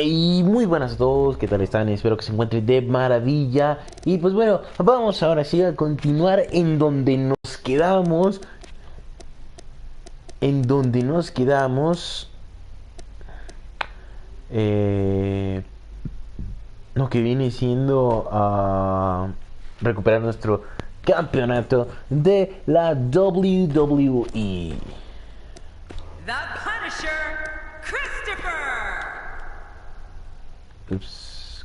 Y muy buenas a todos, ¿qué tal están? Espero que se encuentren de maravilla. Y pues bueno, vamos ahora sí a continuar en donde nos quedamos. En donde nos quedamos. Eh, lo que viene siendo recuperar nuestro campeonato de la WWE. The Punisher, Christopher. Ups.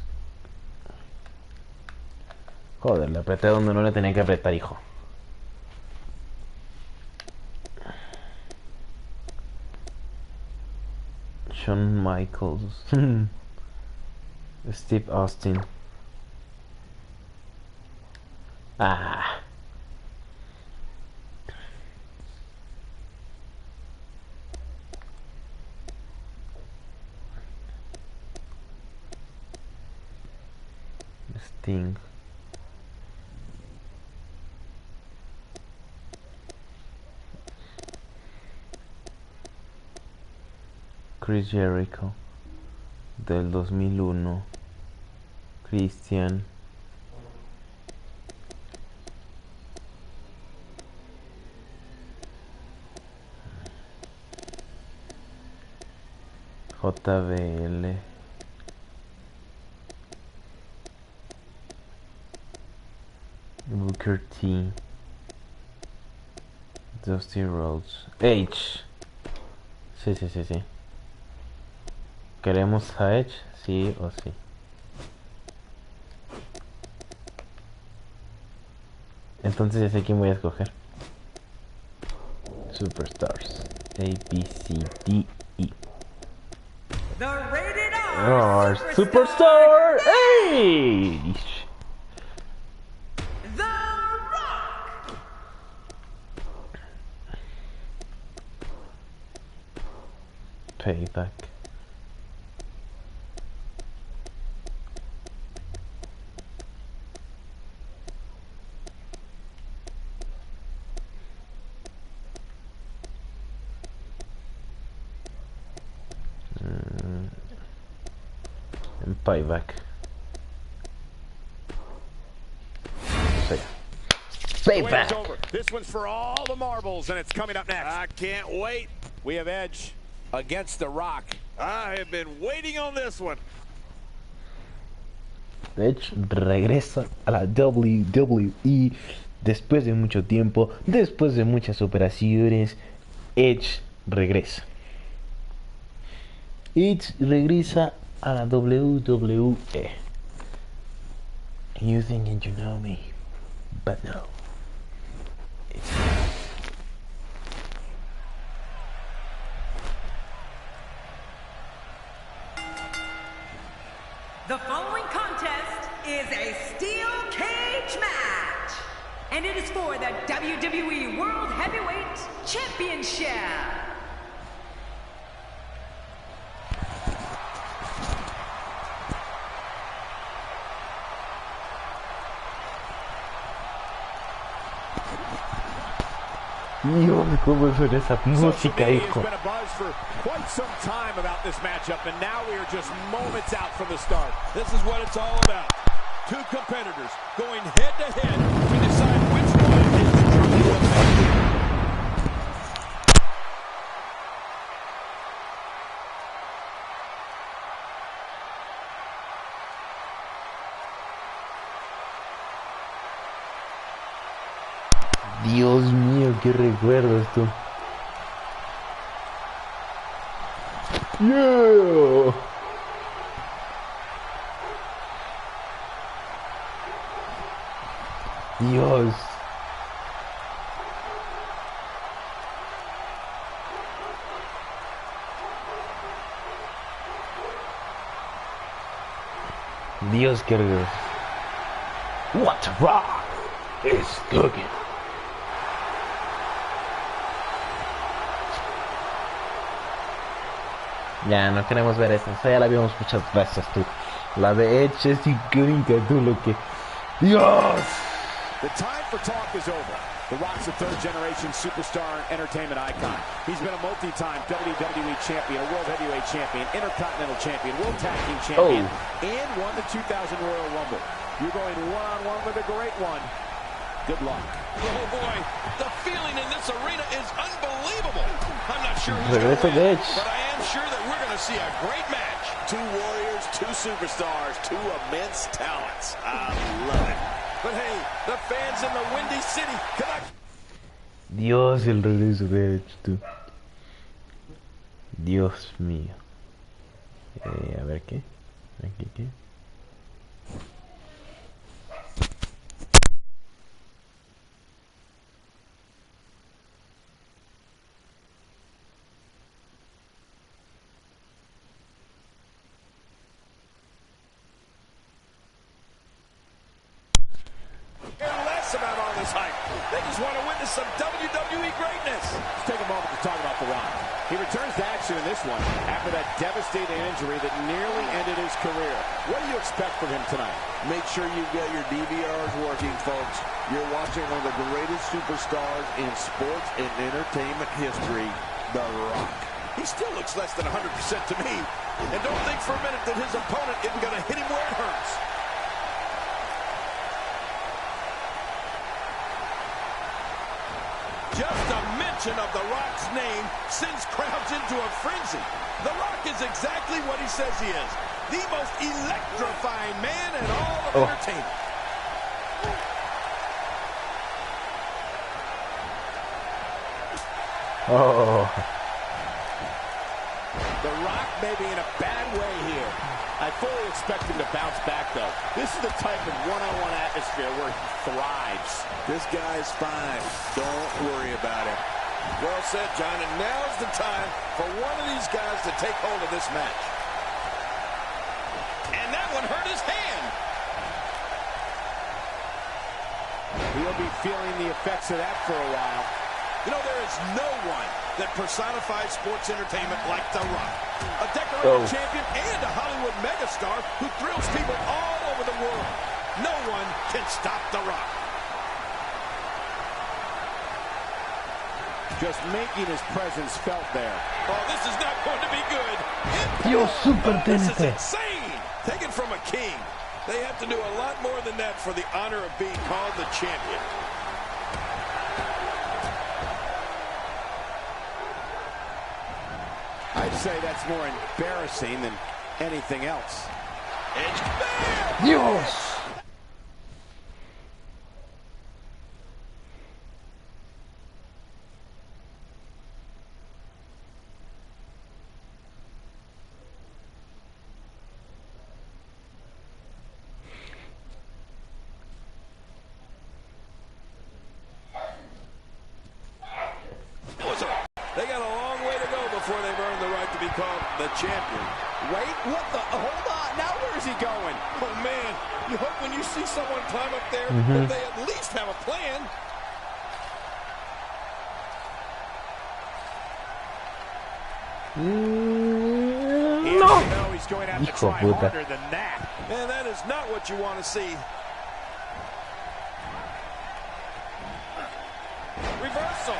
Joder, le apreté donde no le tenía que apretar, hijo. Shawn Michaels. Steve Austin. Ah. Sting. Chris Jericho del 2001. Christian. JBL. Booker T. Dusty Rhodes. Edge. Sí, sí, sí, sí. ¿Queremos a Edge? Sí o sí. Entonces ya sé quién voy a escoger. Superstars. A, B, C, D, E. The rated R R Superstar H. The Rock. Payback. Payback. Payback. This one's for all the marbles, and it's coming up next. I can't wait. We have Edge against The Rock. I have been waiting on this one. Edge regresa a la WWE después de mucho tiempo, después de muchas operaciones. Edge regresa. Edge regresa a la WWE. You think you know me, but no. The following contest is a steel cage match, and it is for the WWE World Heavyweight Championship. Dios, cómo suena esa música, hijo. There's been a buzz for quite some time about this matchup, and now we are just moments out from the start. This is what it's all about. Two competitors going head to head to decide which one is truly the best. Dios mío, qué recuerdos tú. Yeah. Dios. Dios, qué recuerdos. What the rock is cooking. Ya, no queremos ver eso. Esa ya la vimos muchas veces, tú. La de Edge es icónica, tú, lo que... ¡Dios! The time for talk is over. The Rock's a third-generation superstar and entertainment icon. He's been a multi-time WWE champion, a World Heavyweight champion, Intercontinental champion, World Tag Team champion, and won the 2000 Royal Rumble. You're going one-on-one with a great one. Good luck. Oh, boy. The feeling in this arena is unbelievable. I'm not sure who's going to win, but I am sure that we're going to see a great match. Two warriors, two superstars, two immense talents. I love it. But hey, the fans in the Windy City cannot... Dios, el regreso de Edge, tú. Dios mío. A ver qué. Aquí qué. About all this hype. They just want to witness some WWE greatness. Let's take a moment to talk about The Rock. He returns to action in this one after that devastating injury that nearly ended his career. What do you expect from him tonight? Make sure you've got your DVRs working, folks. You're watching one of the greatest superstars in sports and entertainment history, The Rock. He still looks less than 100% to me. And don't think for a minute that his opponent isn't going to hit him where it hurts. Just a mention of The Rock's name sends crowds into a frenzy. The Rock is exactly what he says he is. The most electrifying man in all of entertainment. The Rock may be in a bad way here. I fully expect him to bounce back, though. This is the type of one-on-one atmosphere where he thrives. This guy's fine. Don't worry about him. Well said, John, and now's the time for one of these guys to take hold of this match. And that one hurt his hand. He'll be feeling the effects of that for a while. You know, there is no one that personifies sports entertainment like The Rock. A decorated champion and a Hollywood megastar who thrills people all over the world. No one can stop The Rock. Just making his presence felt there. Oh, this is not going to be good. Dios, super This is TNT. insane. Taken from a king. They have to do a lot more than that for the honor of being called the champion. I'd say that's more embarrassing than anything else. Edge. Bam! Dios. They got a long way to go before they've earned the right to be called the champion. Wait, what the? Hold on. Now where is he going? Oh, man. You hope when you see someone climb up there that they at least have a plan. No. He's going to have to try harder than that. And that is not what you want to see. Reversal.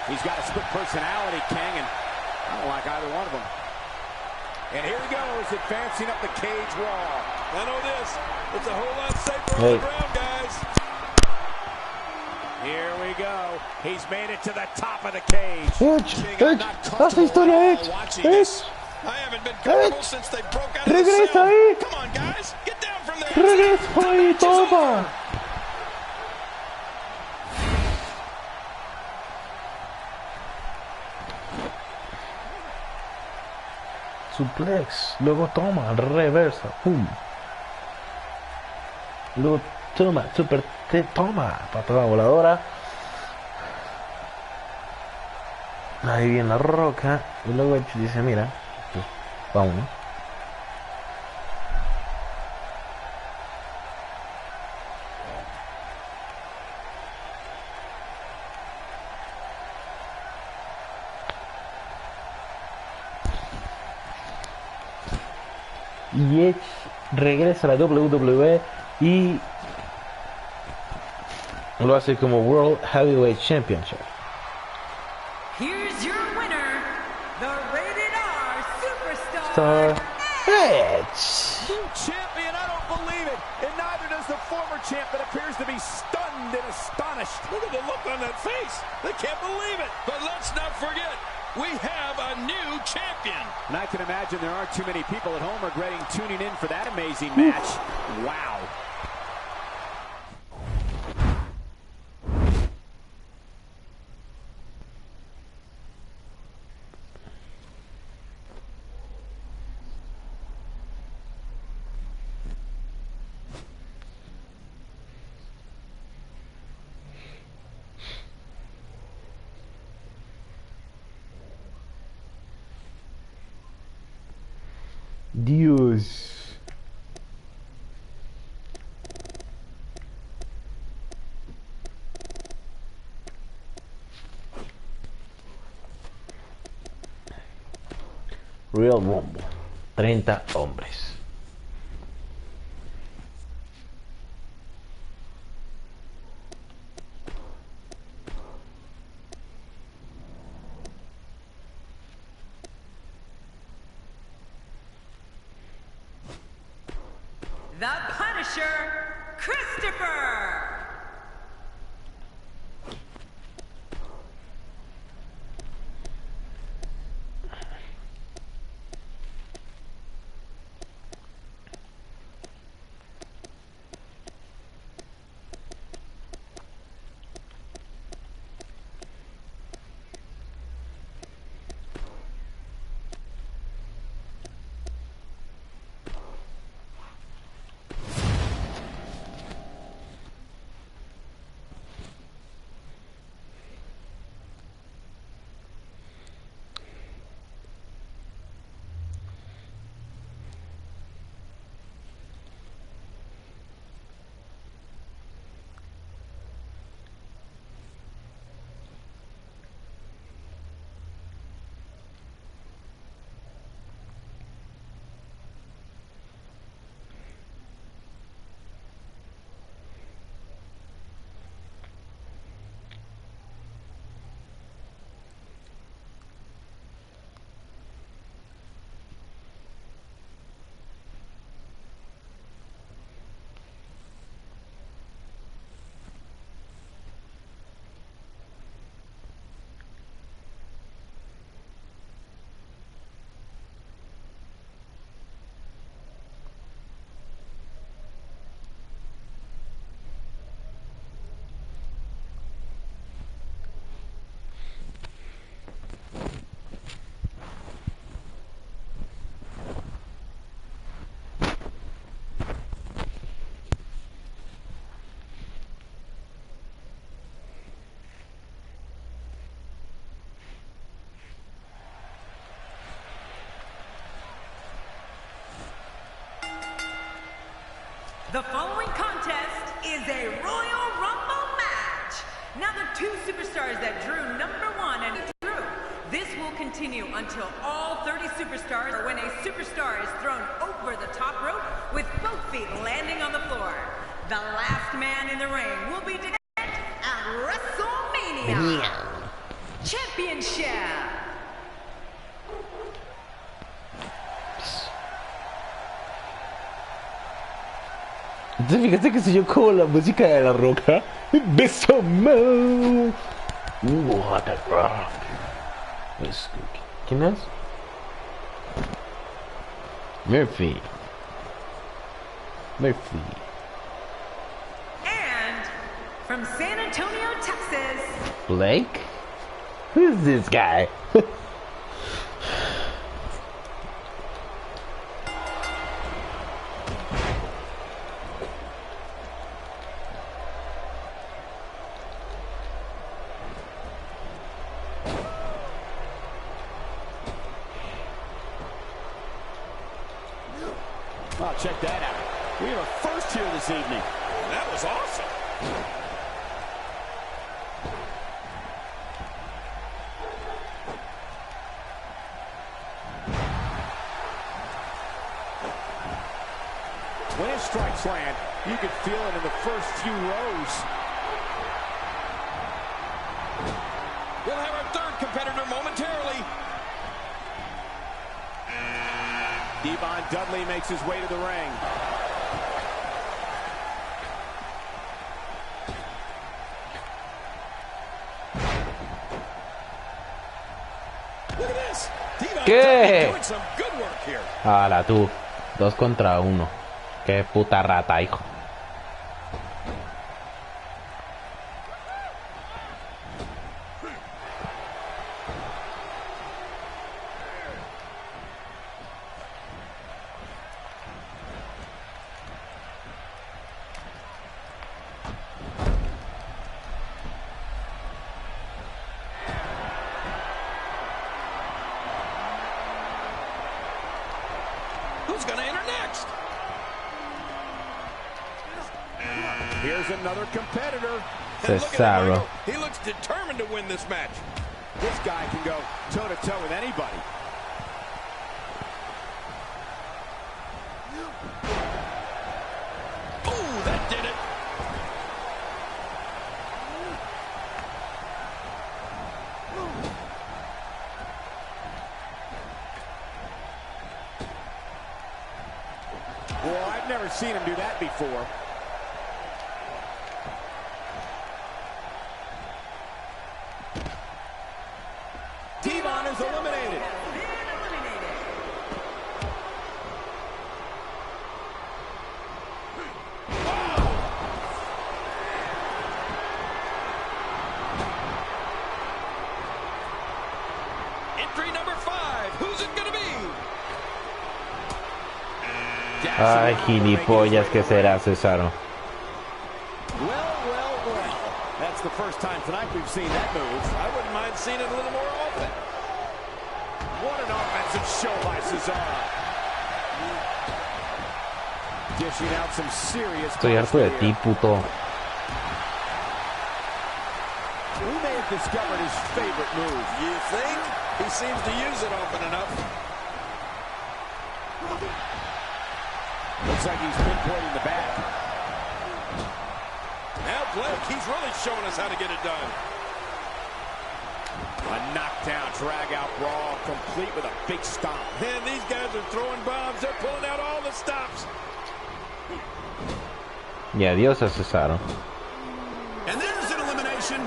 He's got a split personality, King, and I don't like either one of them. And here he goes, advancing up the cage wall. I know this. It's a whole lot safer on the ground, guys. Here we go. He's made it to the top of the cage. Edge, haz historia, Edge. Edge. I haven't been comfortable since they broke out of the Regresa cell. ahí. Come on, guys. Get down from there. Regresa ahí, toma. Suplex, luego toma, reversa, pum. Luego toma, toma, patada voladora. Ahí viene la roca. Y luego Edge dice, mira, pues, vamos. Y Edge regresa a la WWE y Lo hace como World Heavyweight Championship. Here's your winner, the Rated R Superstar Star Edge. Champion, I don't believe it. And neither does the former champ that appears to be stunned and astonished. Look at the look on that face. They can't believe it. But let's not forget, we have a new champion. And I can imagine there aren't too many people at home regretting tuning in for that amazing match. Wow. Dios. Real Rumble. 30 hombres. The Punisher, Christopher. The following contest is a Royal Rumble match. Now the two superstars that drew #1 and through. This will continue until all 30 superstars, or when a superstar is thrown over the top rope with both feet landing on the floor. The last man in the ring will be declared at WrestleMania Championship. Fíjate que se yo con la música de La Roca. Besame. What a rock. ¿Quién es? Murphy. And from San Antonio, Texas, Blake? Who's this guy? Oh, check that out. We have a first here this evening. That was awesome. When his strikes land, you can feel it in the first few rows. Devon Dudley makes his way to the ring. Look at this. Devon ¿Qué? Dudley doing some good work here. Hala tú. 2 contra 1. Qué puta rata, hijo. Who's going to enter next? Here's another competitor. And look at him, Cesaro. Michael. He looks determined to win this match. This guy can go toe-to-toe with anybody. Ooh, that did it. Well, I've never seen him do that before. Devon is eliminated. Entry number 5. Who's it going to be? Ay, gilipollas, ¿qué será, Cesaro? Well. That's the first time tonight we've seen that move. I wouldn't mind seeing it a little more often. What an offensive show by Cesaro. Dishing out some serious Estoy harto de ti, puto. He may have discovered his favorite move. You think? He seems to use it often enough. Looks like he's pinpointing the back. Now Blake, he's really showing us how to get it done. A knockdown, drag-out brawl, complete with a big stomp. And these guys are throwing bombs. They're pulling out all the stops. Y adiós a Cesaro. And there's an elimination.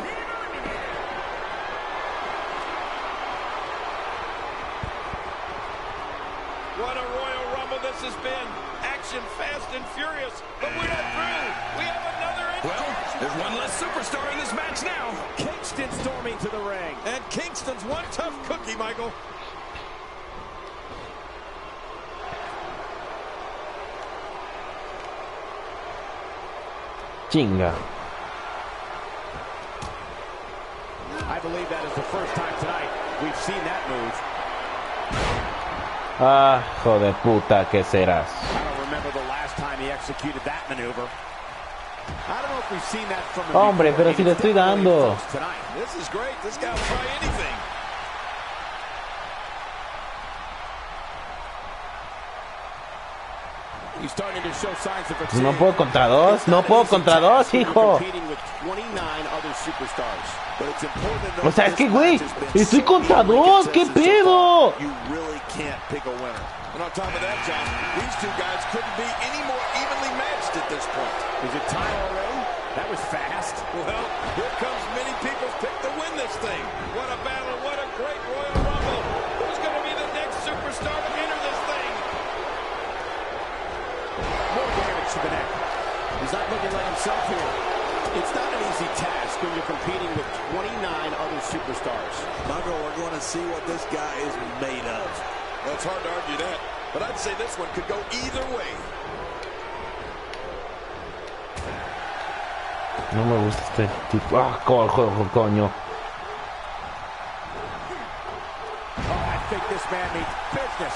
What a Royal Rumble this has been. Action fast and furious, but we're not through. We have another entry. Well, there's one less superstar in this match now. Kingston storming to the ring. And Kingston's one tough cookie, Michael. Chinga. I believe that is the first time tonight we've seen that move. Ah, joder puta, ¿qué serás? I don't remember the last time he executed that maneuver. I don't know if we've seen that from him Hombre, before. pero si le estoy dando. Tonight. This is great. This guy will try anything. He's starting to show signs of fatigue. No puedo contra dos, no puedo contra dos, hijo. Competing with 29 other superstars. But it's important to O sea, es que, güey, estoy contra dos, ¿qué pedo? You really can't pick a winner. And on top of that, John, these two guys couldn't be any more evenly matched at this point. Is it time already? That was fast. Well, here comes many people's pick to win this thing. What a battle, what a great Royal Rumble. Who's going to be the next superstar to enter this thing? More damage to the neck. He's not looking like himself here. It's not an easy task when you're competing with 29 other superstars. Michael, we're going to see what this guy is made of. Well, it's hard to argue that, but I'd say this one could go either way. No me gusta este tipo. Ah, coño. Oh, I think this man means business.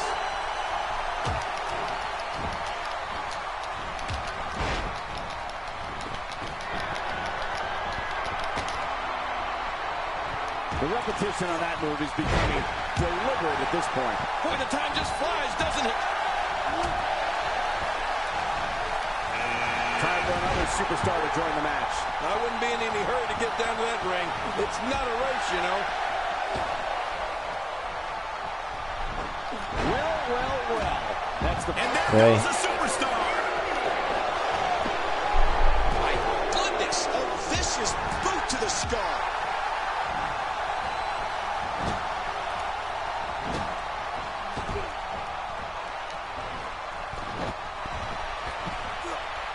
The repetition on that move is becoming deliberate at this point. Boy, the time just flies, doesn't it? Time for another superstar to join the match. I wouldn't be in any hurry to get down to that ring. It's not a race, you know. Well. And there goes the superstar. My goodness, a vicious boot to the skull.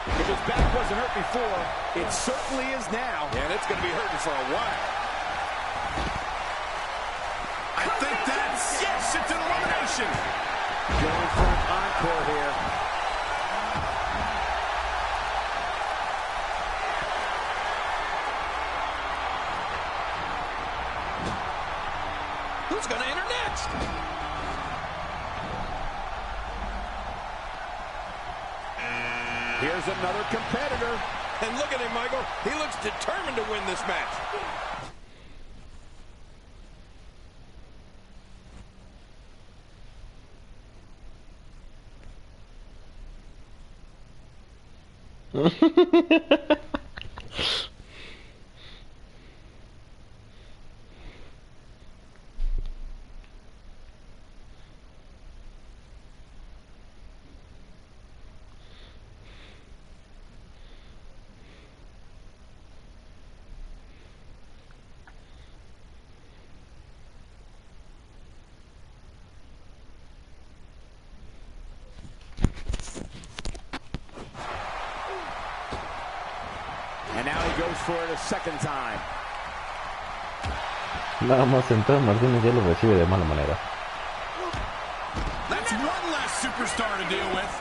If his back wasn't hurt before, it certainly is now. And it's going to be hurting for a while. I think that's... Yes, it's an elimination. Going for an encore here. Who's going to enter next? Here's another competitor. And look at him, Michael. He looks determined to win this match. And now he goes for it a second time. Nada más entrar, Martínez ya lo recibe de mala manera. That's one less superstar to deal with.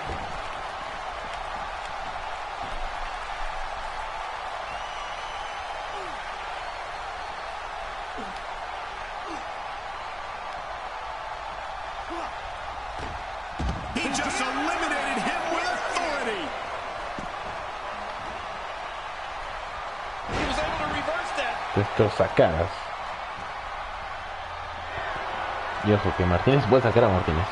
He just eliminated him with authority. He was able to reverse that. Destrozacaras. Y ojo que Martínez puede sacar a Martínez.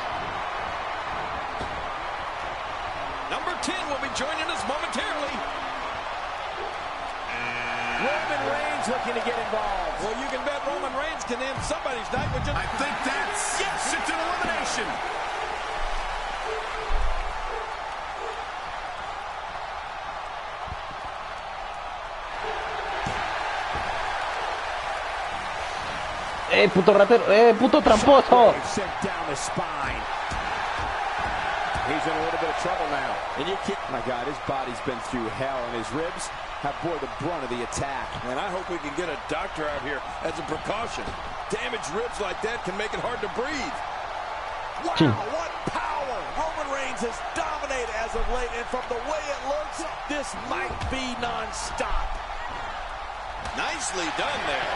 Number 10 will be joining us momentarily. Roman Reigns looking to get involved. Well, you can bet Roman Reigns can end somebody's night with just... I think that's... Yes, it's an elimination. Puto ratero, puto tramposo. Sent down the spine. He's in a little bit of trouble now. And you can't... My God, his body's been through hell, and his ribs have bore the brunt of the attack. And I hope we can get a doctor out here as a precaution. Damaged ribs like that can make it hard to breathe. Wow, what power! Roman Reigns has dominated as of late, and from the way it looks, this might be non-stop. Nicely done there.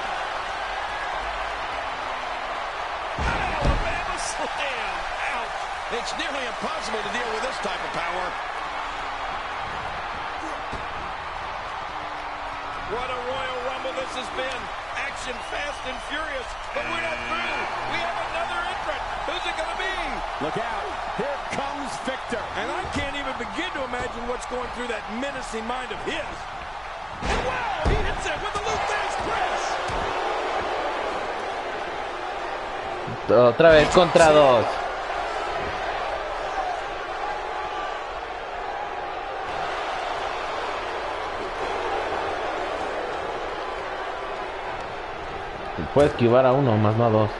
Alabama slam! Ouch! It's nearly impossible to deal with this type of power. What a Royal Rumble this has been. Action fast and furious, but we're not through. We have another entrant. Who's it going to be? Look out. Here comes Victor. And I can't even begin to imagine what's going through that menacing mind of his. And wow, he hits it with the Luther's press. Otra vez contra dos. Puede esquivar a uno, más no a dos.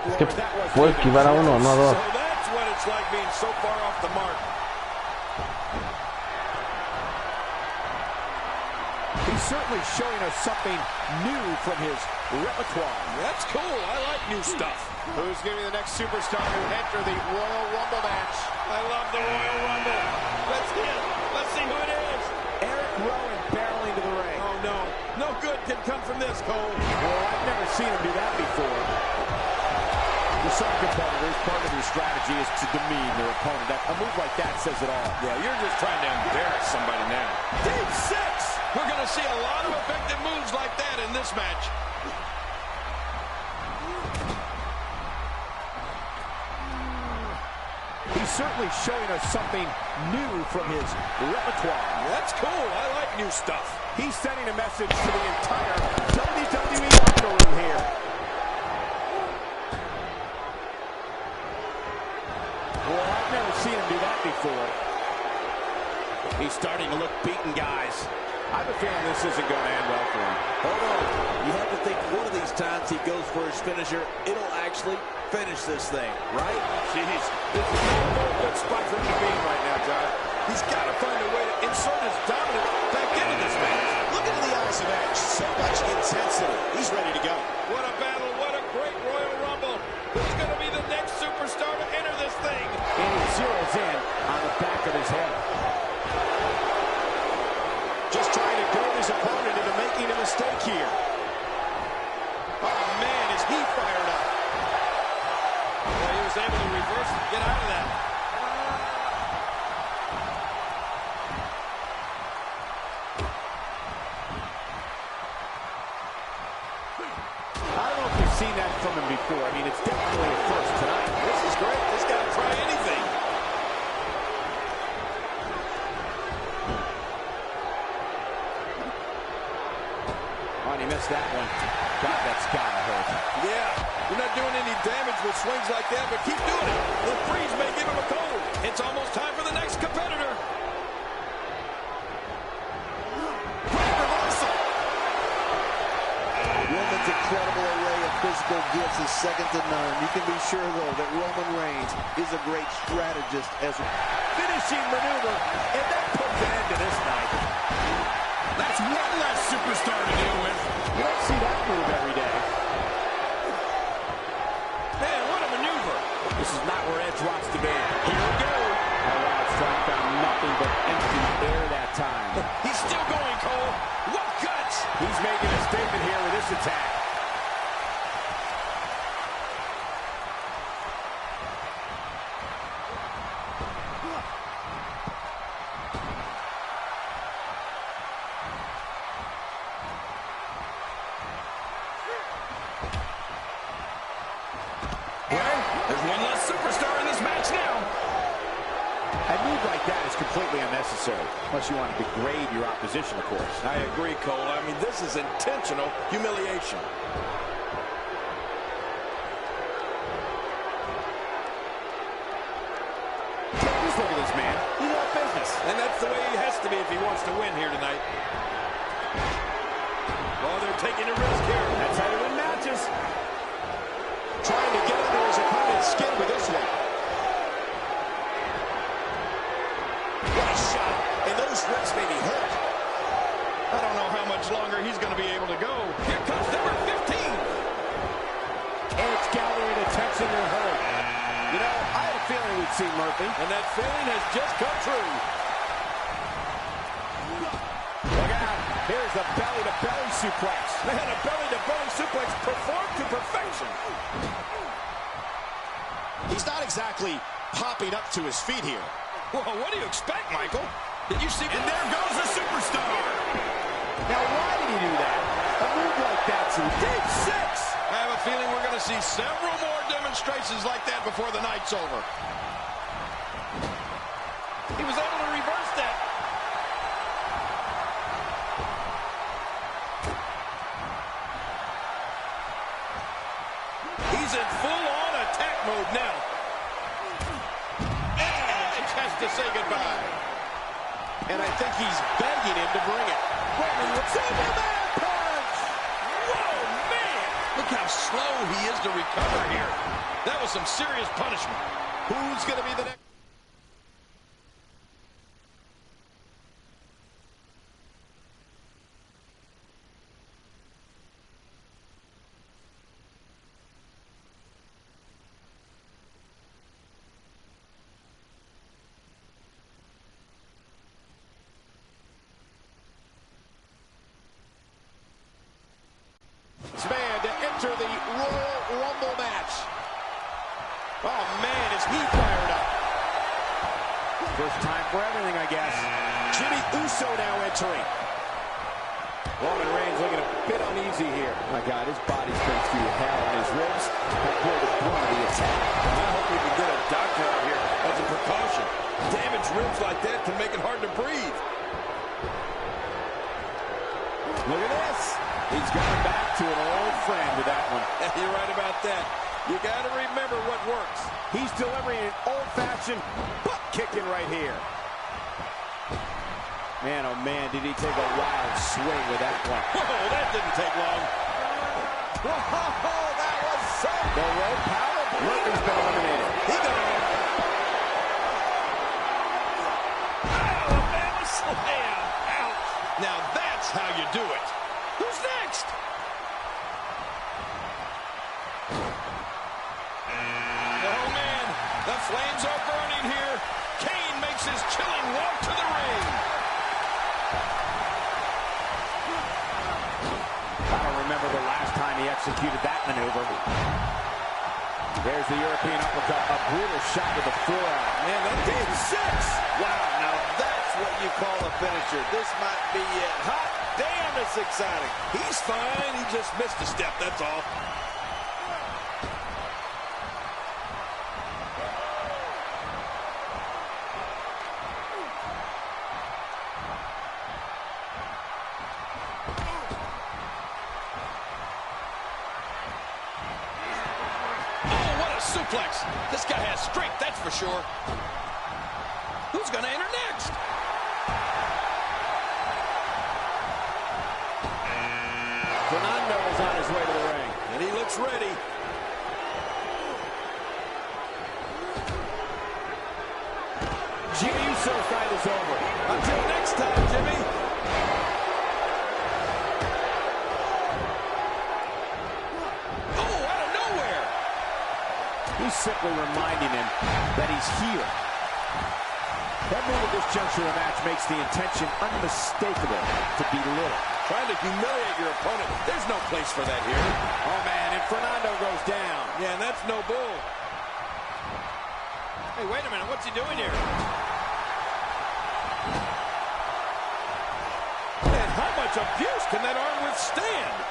Es que puede esquivar a uno, no a dos. So that's what it's like being so far off the mark. He's certainly showing us something new from his repertoire. That's cool. I like new stuff. Who's going to be the next superstar to enter the Royal Rumble match? I love the Royal Rumble. Let's see it. Let's see who it is. Eric Rowan barreling to the ring. Oh, no. No good can come from this, Cole. Well, I've never seen him do that before. For some competitors, part of their strategy is to demean their opponent. A move like that says it all. Yeah, you're just trying to embarrass somebody now. Deep six. We're going to see a lot of effective moves like that in this match. He's certainly showing us something new from his repertoire. That's cool. I like new stuff. He's sending a message to the entire WWE locker room here. Well, I've never seen him do that before. He's starting to look beaten, guys. I have a feeling this isn't going to end well for him. Hold on. You have to think one of these times he goes for his finisher, it'll actually finish this thing, right? Jeez, this is a good spot for him to be in right now, John. He's got to find a way to insert his dominance back into this match. Look into the eyes of Edge. So much intensity. He's ready to go. What a battle. What a great Royal Rumble. Who's going to be the next superstar to enter this thing? And he zeroes in on the back of his head. Just trying to goad his opponent into making a mistake here. Oh, man, is he fired up. Well, he was able to reverse and get out of that. I don't know if you've seen that from him before. I mean, it's definitely a first tonight. This is great. This guy will try anything. Oh, and he missed that one. God, that's gotta hurt. Yeah, you're not doing any damage with swings like that, but keep doing it. The freeze may give him a cold. It's almost time for the next competitor. Great reversal. Roman's incredible array of physical gifts is second to none. You can be sure, though, that Roman Reigns is a great strategist as well. Finishing maneuver, and that puts an end to this night. That's one less superstar to deal with. You don't see that move every day. Man, what a maneuver. This is not where Edge wants to be. Here we go. Oh, wow, Strong found nothing but empty air that time. He's still going, Cole. What guts? He's making a statement here with this attack. There's one less superstar in this match now. A move like that is completely unnecessary, unless you want to degrade your opposition, of course. I agree, Cole. I mean, this is intentional humiliation. Just look at this man. He's all business. And that's the way he has to be if he wants to win here tonight. Oh, they're taking a risk here. That's how you win matches. Trying to get under his opponent's skin with this one. What a shot. And those ribs may be hurt. I don't know how much longer he's going to be able to go. Here comes number 15. And it's gathering attention and hurt. You know, I had a feeling we'd see Murphy. And that feeling has just come true. Look out. Here's the belly-to-belly suplex. Man, a belly-to-belly suplex performed to perfection. He's not exactly popping up to his feet here. Well, what do you expect, Michael? Did you see? And there goes the superstar. Now, why did he do that? A move like that's in Deep Six. I have a feeling we're going to see several more demonstrations like that before the night's over. He was able to reverse that. He's in full-on attack mode now. Edge has to say goodbye. And I think he's begging him to bring it. Superman punch! Whoa, man! Look how slow he is to recover here. That was some serious punishment. Who's going to be the next? Man to enter the Royal Rumble match. Oh, man, is he fired up. First time for everything, I guess. Jimmy Uso now entering. Roman Reigns looking a bit uneasy here. My God, his body's been through hell, and his ribs have bore the brunt of the attack. I hope we can get a doctor out here as a precaution. Damaged ribs like that can make it hard to breathe. Look at this. He's going back to an old friend with that one. You're right about that. You got to remember what works. He's delivering an old-fashioned butt kicking right here. Man, oh man, did he take a wild swing with that one. Whoa, that didn't take long. Whoa, that was so... The rope power. Lurker's been eliminated. He got it. Oh, Alabama slam. Ouch. Now that's how you do it. Who's next? Oh, man. The flames are burning here. Kane makes his chilling walk to the ring. I don't remember the last time he executed that maneuver. There's the European uppercut, a brutal shot with the forearm. Man, that game 6. Wow, now that's what you call a finisher. This might be it. Hot damn, it's exciting. He's fine. He just missed a step, that's all. Suplex. This guy has strength, that's for sure. Who's going to enter next? Fernando is on his way to the ring. And he looks ready. Jimmy Uso's fight is over. Until next time, Jimmy. He's simply reminding him that he's here. That move at this juncture of the match makes the intention unmistakable to belittle. Trying to humiliate your opponent. There's no place for that here. Oh, man, and Fernando goes down. Yeah, and that's no bull. Hey, wait a minute. What's he doing here? And how much abuse can that arm withstand?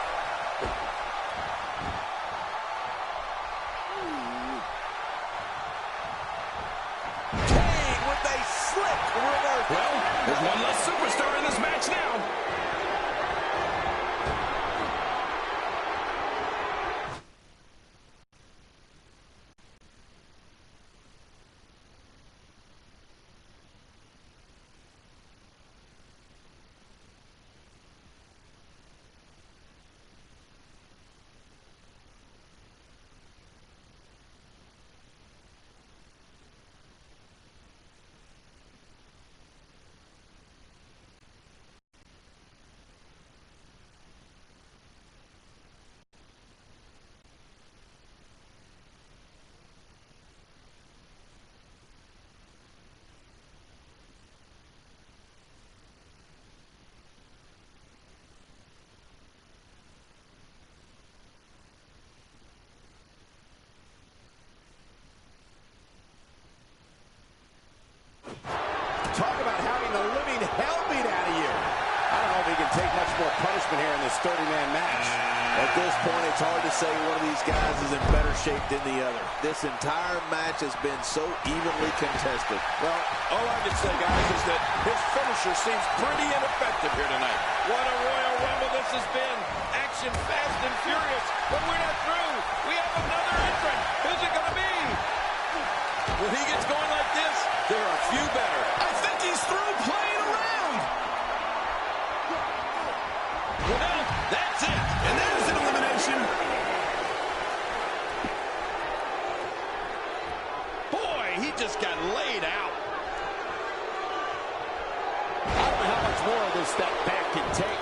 Well, there's one less superstar in this match now. Talk about having the living hell beat out of you. I don't know if he can take much more punishment here in this 30-man match. At this point, it's hard to say one of these guys is in better shape than the other. This entire match has been so evenly contested. Well, all I can say, guys, is that his finisher seems pretty ineffective here tonight. What a Royal Rumble this has been. Action fast and furious, but we're not through. We have another entrant. Who's it going to be? When he gets going like this, there are few better. I think he's through playing around. Well, that's it. And that is an elimination. Boy, he just got laid out. I don't know how much more of this that back can take.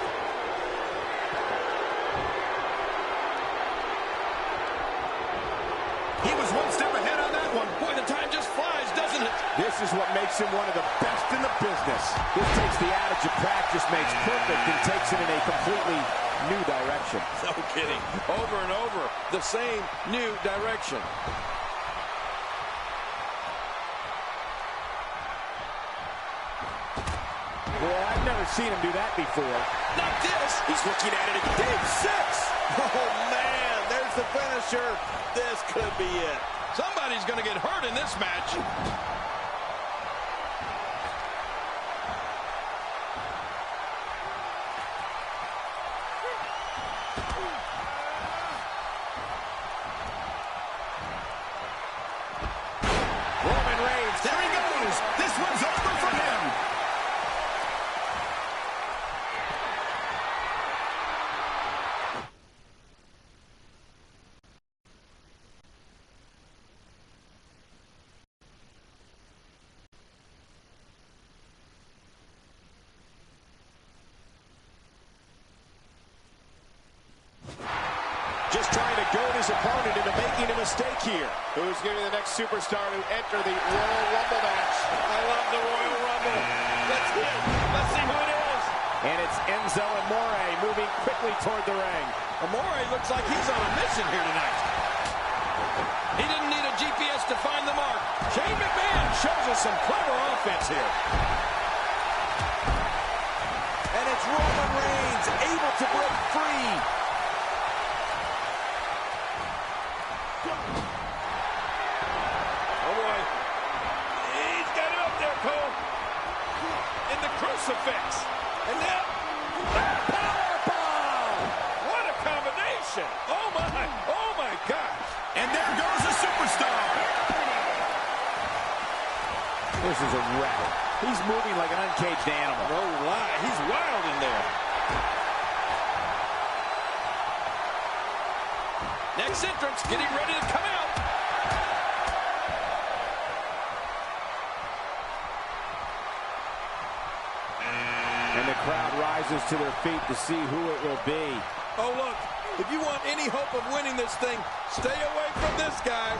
He was one step ahead on that one. Boy, the time just flies, doesn't it? This is what makes him one of the best in the business. This takes the adage of practice makes perfect and takes it in a completely new direction. No kidding. Over and over, the same new direction. Well, I've never seen him do that before. Not this. He's looking at it again. Game 6. Oh, man, there's the finisher. This could be it. Somebody's going to get hurt in this match. Roman Reigns, there he goes. This one's over for him. Just trying to goad his opponent into making a mistake here. Who's going to be the next superstar to enter the Royal Rumble match? I love the Royal Rumble. Let's see who it is. And it's Enzo Amore moving quickly toward the ring. Amore looks like he's on a mission here tonight. He didn't need a GPS to find the mark. Shane McMahon shows us some clever offense here. And it's Roman Reigns able to break free. Oh boy. He's got it up there, Cole. In the crucifix. And now, powerbomb! What a combination! Oh my gosh! And there goes a superstar. This is a rabbit. He's moving like an uncaged animal. No lie, he's wild in there. Next entrance, getting ready to come out. And the crowd rises to their feet to see who it will be. Oh, look, if you want any hope of winning this thing, stay away from this guy.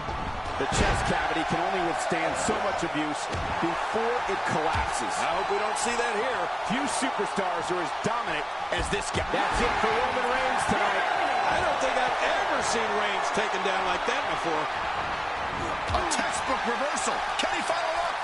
The chest cavity can only withstand so much abuse before it collapses. I hope we don't see that here. Few superstars are as dominant as this guy. That's it for Roman Reigns tonight. I don't think I've ever seen Reigns taken down like that before. A textbook reversal. Can he follow up?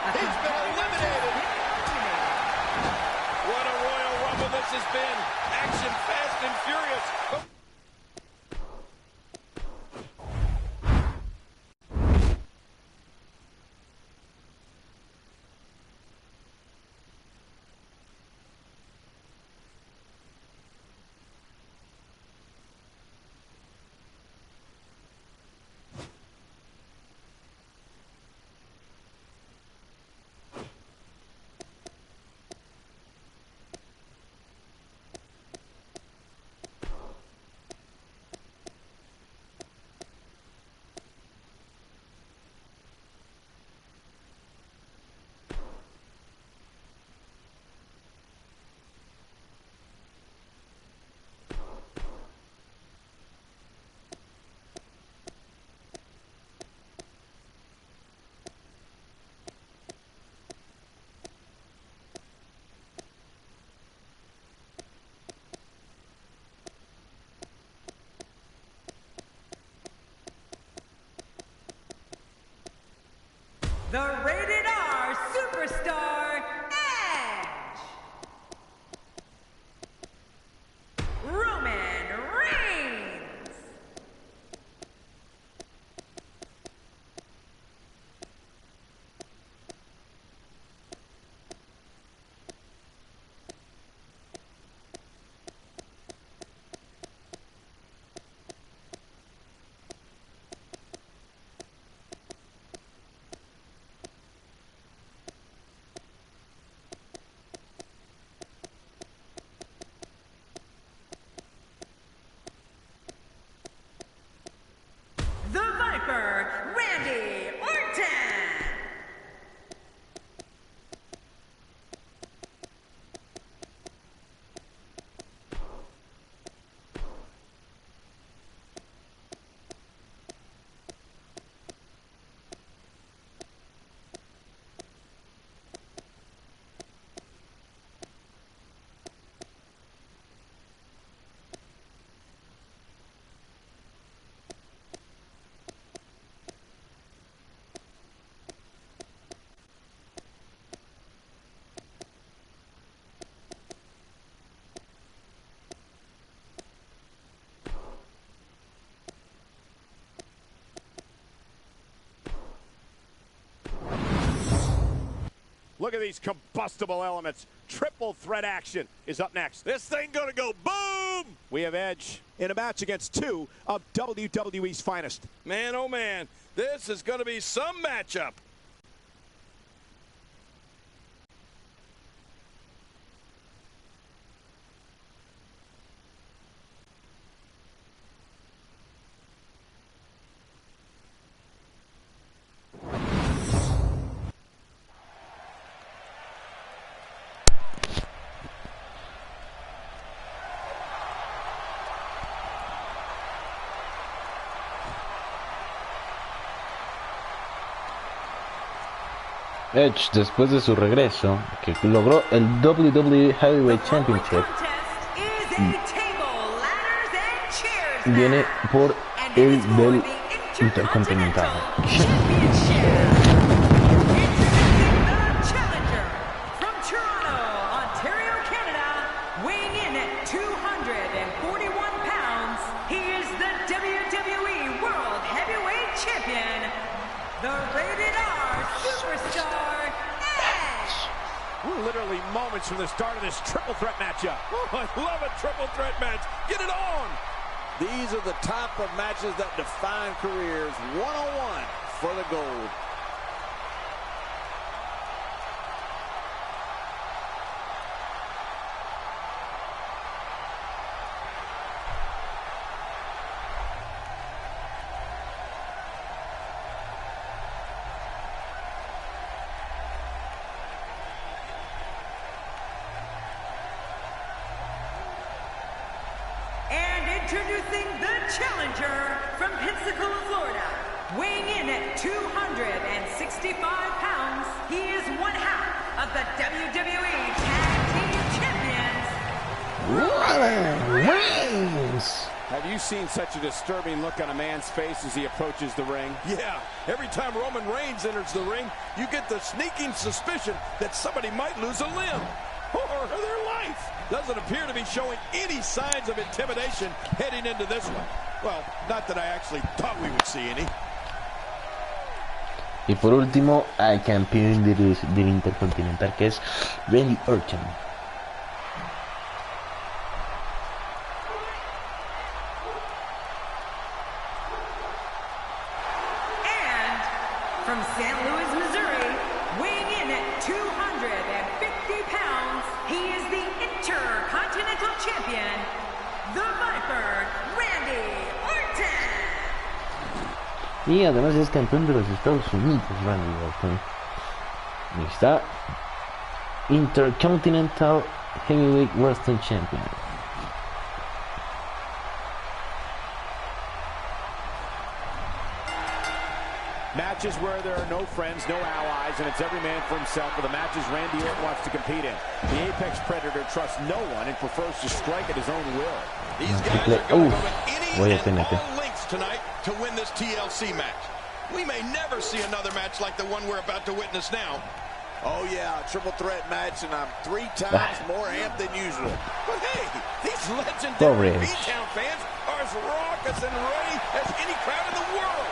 He's been eliminated. What a Royal Rumble this has been. Action fast and furious. The Rated R Superstar, Edge! Roman Reigns! Look at these combustible elements. Triple threat action is up next. This thing gonna go boom! We have Edge in a match against two of WWE's finest. Man, oh man, this is gonna be some matchup. Edge, después de su regreso, que logró el WWE Heavyweight Championship, viene por el del Intercontinental. Literally moments from the start of this triple threat matchup. Oh, I love a triple threat match. Get it on! These are the type of matches that define careers. One-on-one for the gold. Introducing the challenger from Pensacola, Florida, weighing in at 265 pounds, he is one half of the WWE Tag Team Champions, Roman Reigns. Have you seen such a disturbing look on a man's face as he approaches the ring? Yeah, every time Roman Reigns enters the ring, you get the sneaking suspicion that somebody might lose a limb or their life. Doesn't appear to be showing any signs of intimidation heading into this one. Well, not that I actually thought we would see any. Y por último, al campeón del Intercontinental, que es Randy Orton. and from St. Louis, Missouri, weighing in at 250 pounds, he is the Intercontinental Champion, the Viper, Randy Orton. Y además es campeón de los Estados Unidos, Randy Orton. Y está Intercontinental Heavyweight Wrestling Champion. Matches where there are no friends, no allies, and it's every man for himself, but the matches Randy Orton wants to compete in. The Apex Predator trusts no one and prefers to strike at his own will. These guys are going to go to any and all lengths tonight to win this TLC match. We may never see another match like the one we're about to witness now. Oh yeah, a triple threat match, and I'm 3 times more amped than usual. But hey, these legendary B-Town fans are as raucous and ready as any crowd in the world.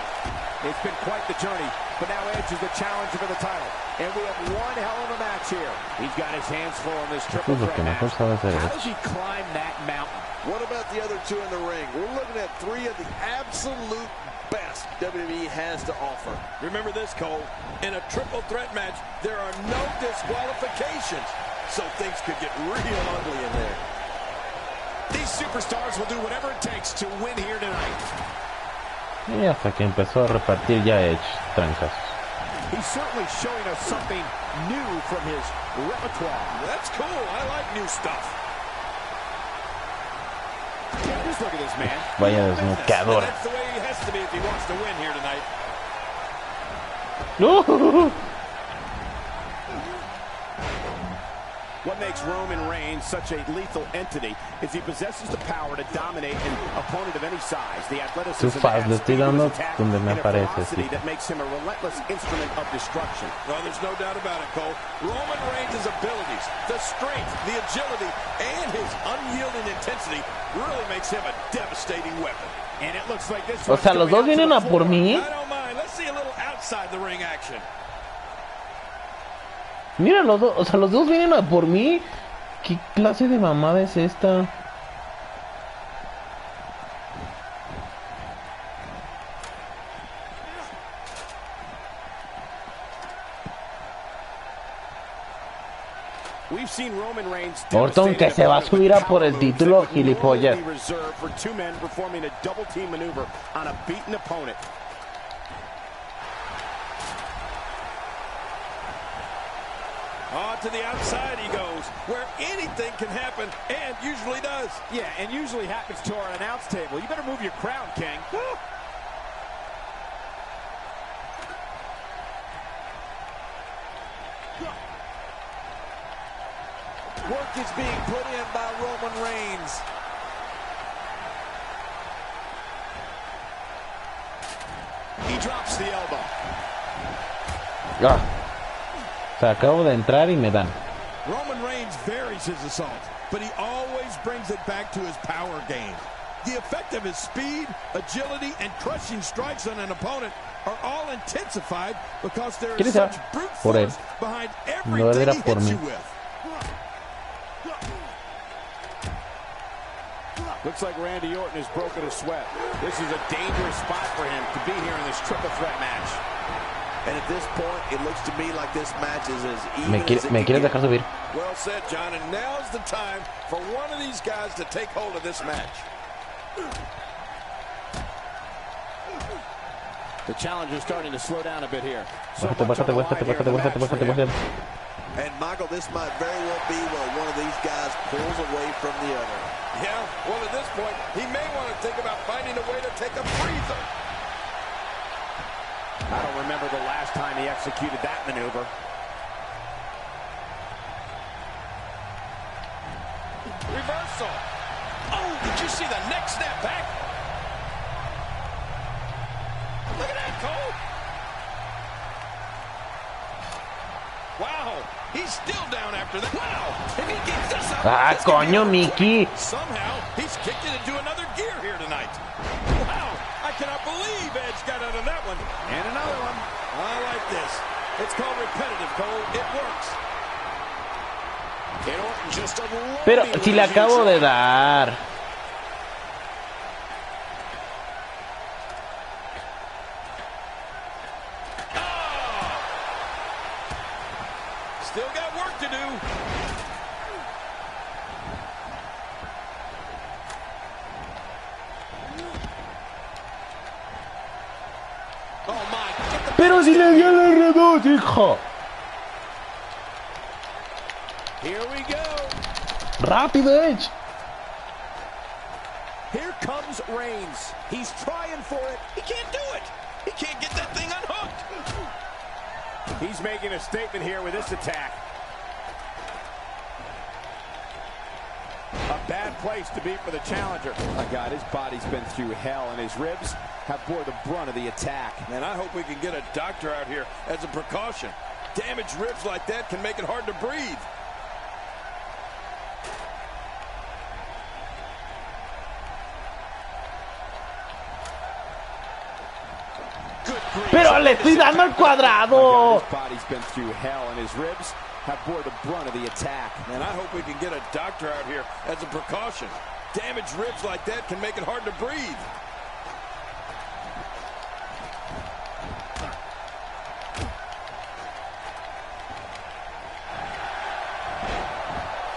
It's been quite the journey, but now Edge is the challenger for the title. And we have one hell of a match here. He's got his hands full in this triple threat match. How does he climb that mountain? What about the other 2 in the ring? We're looking at 3 of the absolute best WWE has to offer. Remember this, Cole. In a triple threat match, there are no disqualifications. So things could get real ugly in there. These superstars will do whatever it takes to win here tonight. Y hasta que empezó a repartir ya Edge trancas. He's certainly showing us something new from his repertoire. That's cool. I like new stuff. Yeah, just look at this man. Vaya desnucador. That's the way he has to be if he wants to win here tonight. No. What makes Roman Reigns such a lethal entity is he possesses the power to dominate an opponent of any size. The athleticism and ferocity that makes him a relentless instrument of destruction. Well, there's no doubt about it, Cole. Roman Reigns' abilities, the strength, the agility, and his unyielding intensity really makes him a devastating weapon. And it looks like this. O sea, los dos vienen a por mí. I don't mind. Let's see a little outside the ring action. Mira, los dos, o sea, los dos vienen a por mí. ¿Qué clase de mamada es esta? Orton que se va a subir a por el título, gilipollas. On to the outside he goes, where anything can happen, and usually does. Yeah, and usually happens to our announce table. You better move your crown, King. Work is being put in by Roman Reigns. He drops the elbow. Ah. O sea, acabo de entrar y me dan. Roman Reigns varies his assault, but he always brings it back to his power game. The effect of his speed, agility, and crushing strikes on an opponent are all intensified because there is such brute force behind everything he hits you with. Looks like Randy Orton has broken a sweat. This is a dangerous spot for him to be here in this triple threat match. And at this point, it looks to me like this match is as even as it Me quieres dejar subir. Well said, John, and now's the time for one of these guys to take hold of this match. The challenger's starting to slow down a bit here. Bájate. And Michael, this might very well be where one of these guys pulls away from the other. Yeah, well, at this point, he may want to think about finding a way to take a breather. I don't remember the last time he executed that maneuver. Reversal. Oh, did you see the neck snap back? Look at that, Cole. Wow, he's still down after that. Wow, if he gets this up. Ah, coño, Mickey. Somehow, he's kicked it into another gear here tonight. Wow, I cannot believe Edge got out of that one. And another one. I like this. It's called repetitive, Cole. It works. And Orton just unloading. Pero si le acabo de dar. Still got work to do. Oh my. Pero si le dio el R2, hijo. Here we go. Rápido, Edge. Here comes Reigns. He's trying for it. He can't do it. He can't get that thing unhooked. He's making a statement here with this attack. A bad place to be for the challenger. My God, his body's been through hell, and his ribs have bore the brunt of the attack. And I hope we can get a doctor out here as a precaution. Damaged ribs like that can make it hard to breathe. Pero le estoy dando al cuadrado. His body's been through hell, and his ribs have bore the brunt of the attack. And I hope we can get a doctor out here as a precaution. Damaged ribs like that can make it hard to breathe.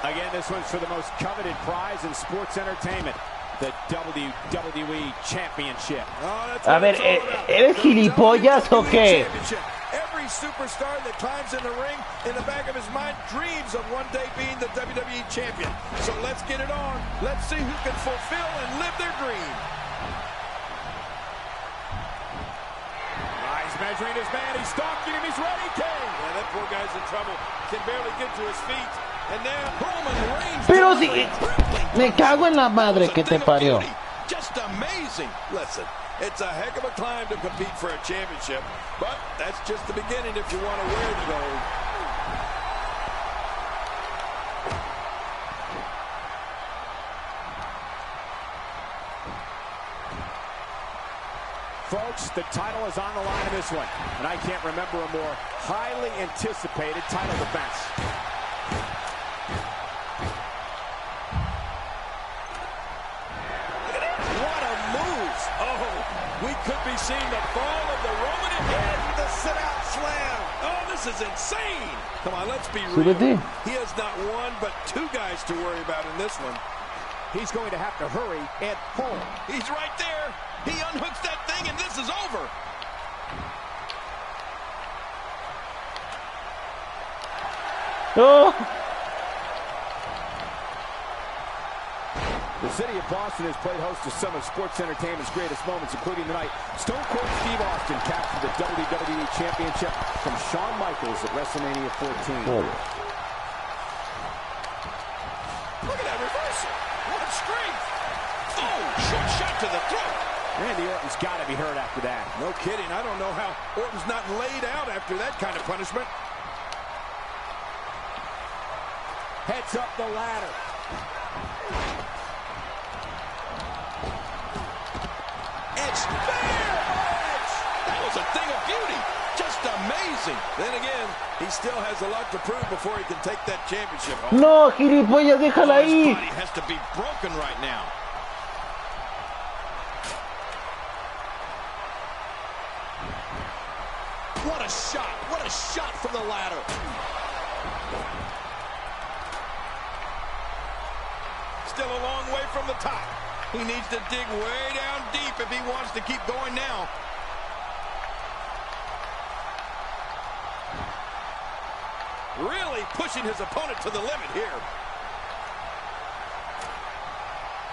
Again, this one's for the most coveted prize in sports entertainment, the WWE Championship. A ver, ¿eres gilipollas o qué? Every superstar that climbs in the ring, in the back of his mind, dreams of one day being the WWE Champion. So let's get it on. Let's see who can fulfill and live their dream. He's measuring his man. He's stalking him. He's ready, King. Yeah, that poor guy's in trouble. Can barely get to his feet. And now Roman Reigns. Pero si me cago en la madre que te parió. Just amazing. Listen, it's a heck of a climb to compete for a championship, but that's just the beginning if you want to wear the gold. Folks, the title is on the line in this one, and I can't remember a more highly anticipated title defense. What a move! Oh, we could be seeing the fall of the Roman Empire with a sit-out slam. Oh, this is insane! Come on, let's be real. He has not one but two guys to worry about in this one. He's going to have to hurry and pull. He's right there. He unhooks that thing, and this is over. Oh! The city of Boston has played host to some of sports entertainment's greatest moments, including tonight. Stone Cold Steve Austin captured the WWE Championship from Shawn Michaels at WrestleMania 14. Oh. Look at that reversal. What strength. Oh, short shot to the throat. Randy Orton's got to be hurt after that. No kidding. I don't know how Orton's not laid out after that kind of punishment. Heads up the ladder. Edge there. Edge. That was a thing of beauty. Just amazing. Then again, he still has a lot to prove before he can take that championship home. No, gilipollas, déjala ahí. His body has to be broken right now. What a shot. What a shot from the ladder. Still a long way from the top. He needs to dig way down deep if he wants to keep going now. Really pushing his opponent to the limit here.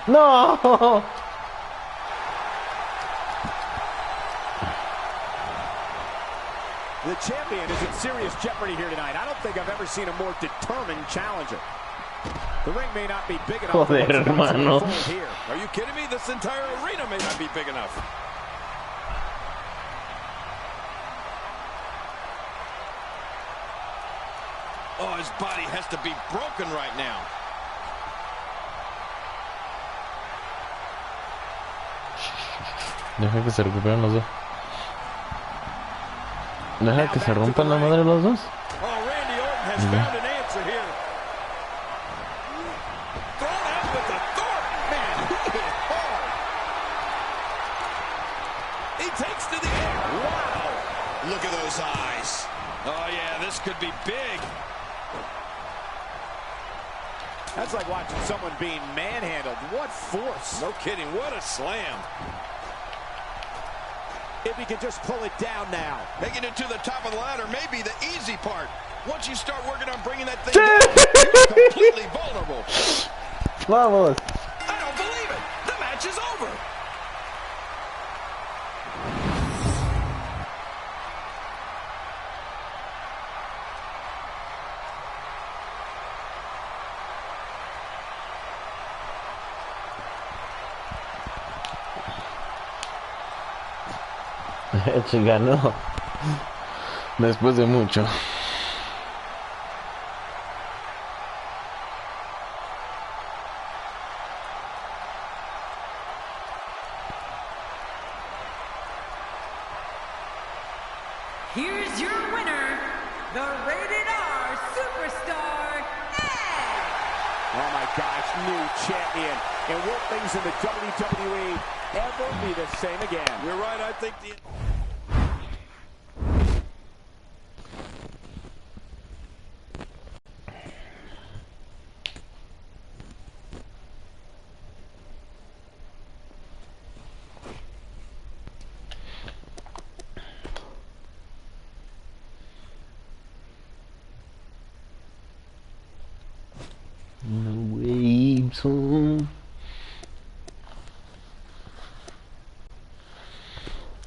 No. The champion is in serious jeopardy here tonight. I don't think I've ever seen a more determined challenger. The ring may not be big enough. Joder, hermano. Here. Are you kidding me? This entire arena may not be big enough. Oh, his body has to be broken right now. Deja que se recuperen los dos. Deja que se rompan la madre los dos. Oh, Randy Orton has found an answer here. Thrown out with authority. Man, he hit hard. He takes to the air. Wow. Look at those eyes. Oh, yeah, this could be big. That's like watching someone being manhandled. What force. No kidding. What a slam. If he can just pull it down now. Making it to the top of the ladder may be the easy part. Once you start working on bringing that thing down, you're completely vulnerable. Vamos. I don't believe it. The match is over. Se ganó después de mucho. Here's your winner, the Rated R Superstar, Edge. Oh my gosh, new champion. And will things in the WWE ever be the same again? You're right. I think the... No waves on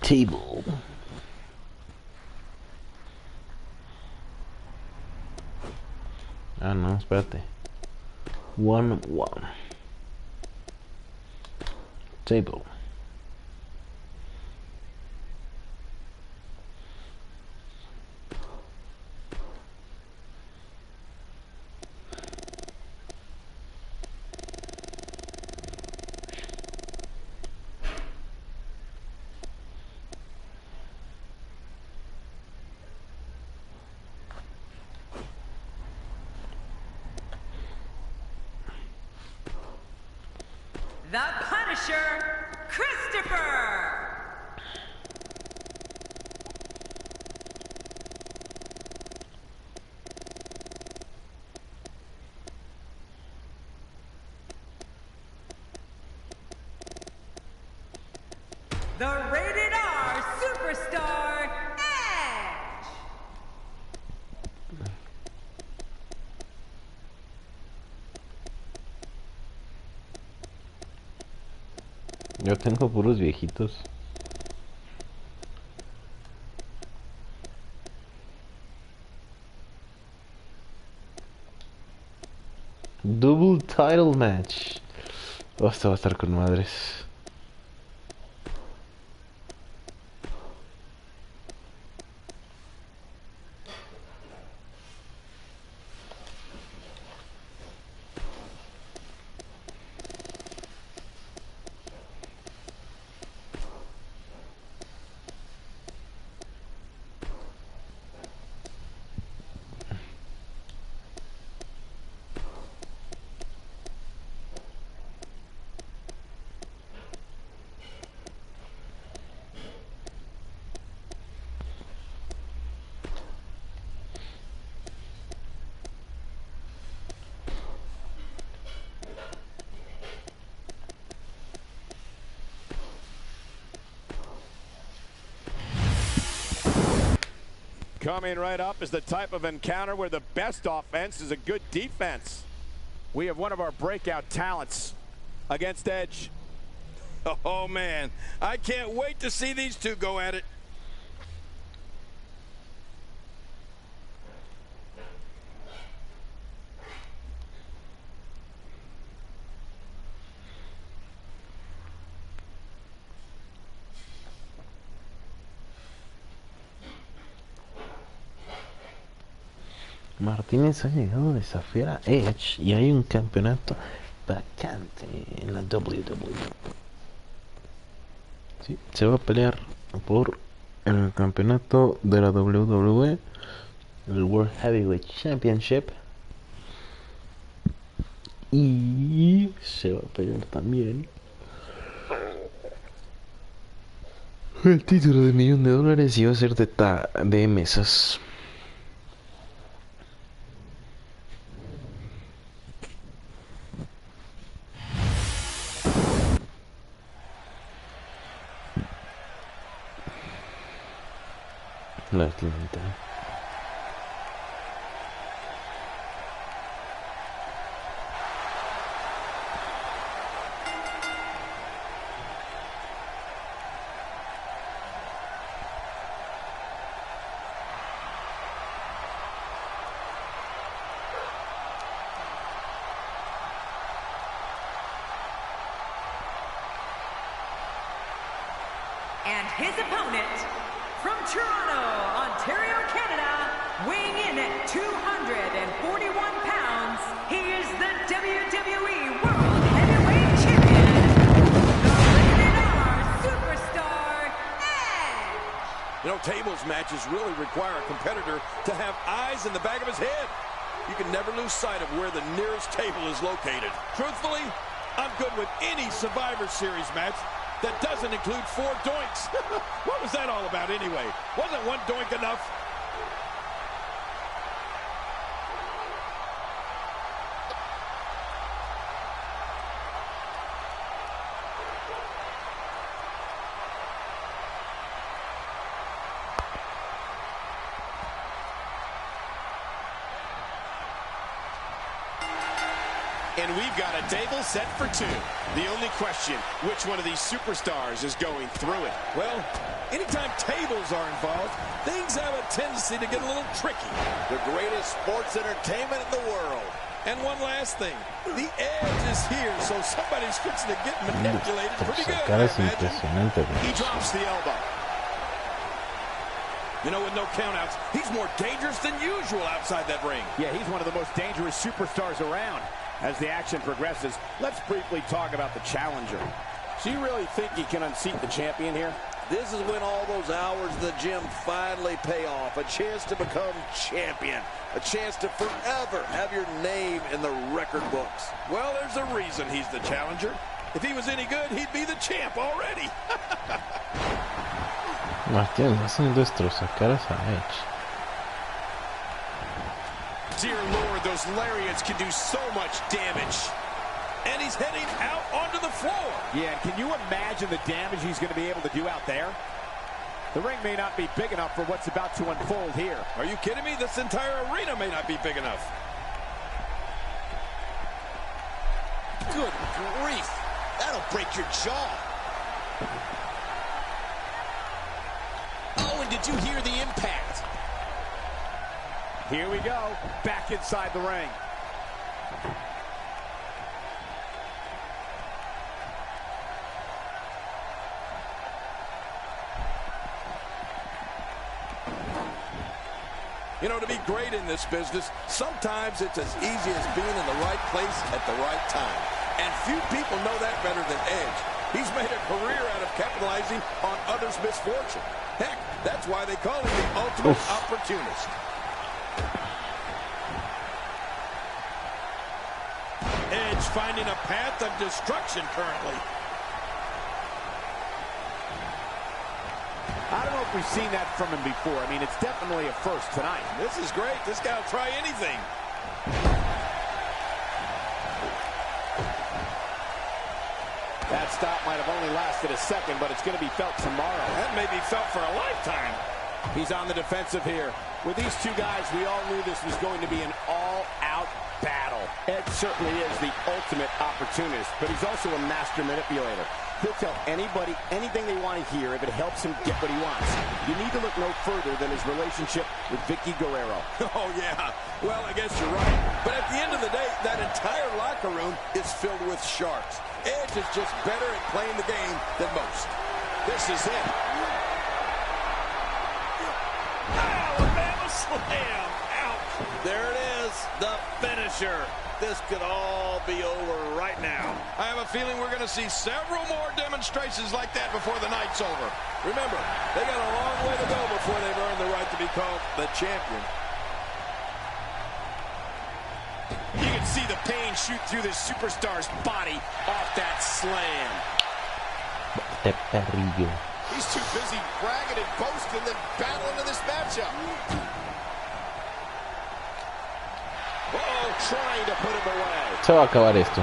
table. Ah, no, espérate. 1-1. Table. the Punisher, Christopher. The Rated R Superstar, Edge. Yo tengo puros viejitos. Double title match. Oh, esto va a estar con madres. Coming right up is the type of encounter where the best offense is a good defense. We have one of our breakout talents against Edge. Oh, man. I can't wait to see these two go at it. Martínez ha llegado a desafiar a Edge y hay un campeonato vacante en la WWE. Sí, se va a pelear por el campeonato de la WWE, el World Heavyweight Championship, y se va a pelear también el título de $1.000.000 y va a ser de mesas. La Atlanta. And his opponent, from Toronto, Ontario, Canada, weighing in at 241 pounds, he is the WWE World Heavyweight Champion, the Rated R Superstar, Edge. You know, tables matches really require a competitor to have eyes in the back of his head. You can never lose sight of where the nearest table is located. Truthfully, I'm good with any Survivor Series match that doesn't include 4 doinks. What was that all about anyway? Wasn't one doink enough? And we've got a table set for 2. The only question, which one of these superstars is going through it? Well, anytime tables are involved, things have a tendency to get a little tricky. The greatest sports entertainment in the world. And one last thing, the Edge is here, so somebody's fixing to get manipulated pretty good, I imagine. He drops the elbow. You know, with no countouts, he's more dangerous than usual outside that ring. Yeah, he's one of the most dangerous superstars around. As the action progresses, let's briefly talk about the challenger. Do you really think he can unseat the champion here? This is when all those hours in the gym finally pay off. A chance to become champion. A chance to forever have your name in the record books. Well, there's a reason he's the challenger. If he was any good, he'd be the champ already. Martín haciendo destrozacaras a Edge. Dear Lord, those lariats can do so much damage. And he's heading out onto the floor. Yeah, can you imagine the damage he's going to be able to do out there? The ring may not be big enough for what's about to unfold here. Are you kidding me? This entire arena may not be big enough. Good grief. That'll break your jaw. Oh, and did you hear the impact? Here we go, back inside the ring. You know, to be great in this business, sometimes it's as easy as being in the right place at the right time. And few people know that better than Edge. He's made a career out of capitalizing on others' misfortune. Heck, that's why they call him the ultimate opportunist. Edge finding a path of destruction currently. I don't know if we've seen that from him before. I mean, it's definitely a first tonight. This is great. This guy will try anything. That stop might have only lasted a second, but it's going to be felt tomorrow. That may be felt for a lifetime. He's on the defensive here. With these two guys, we all knew this was going to be an all-out battle. Edge certainly is the ultimate opportunist, but he's also a master manipulator. He'll tell anybody anything they want to hear if it helps him get what he wants. You need to look no further than his relationship with Vicky Guerrero. Oh, yeah. Well, I guess you're right. But at the end of the day, that entire locker room is filled with sharks. Edge is just better at playing the game than most. This is it. Alabama slam. Ouch. There it is, the finisher. This could all be over right now. I have a feeling we're going to see several more demonstrations like that before the night's over. Remember, they got a long way to go before they've earned the right to be called the champion. You can see the pain shoot through this superstar's body off that slam. Te perrillo. He's too busy bragging and boasting than battling in this matchup. Oh, trying to put him away. Se va a acabar esto.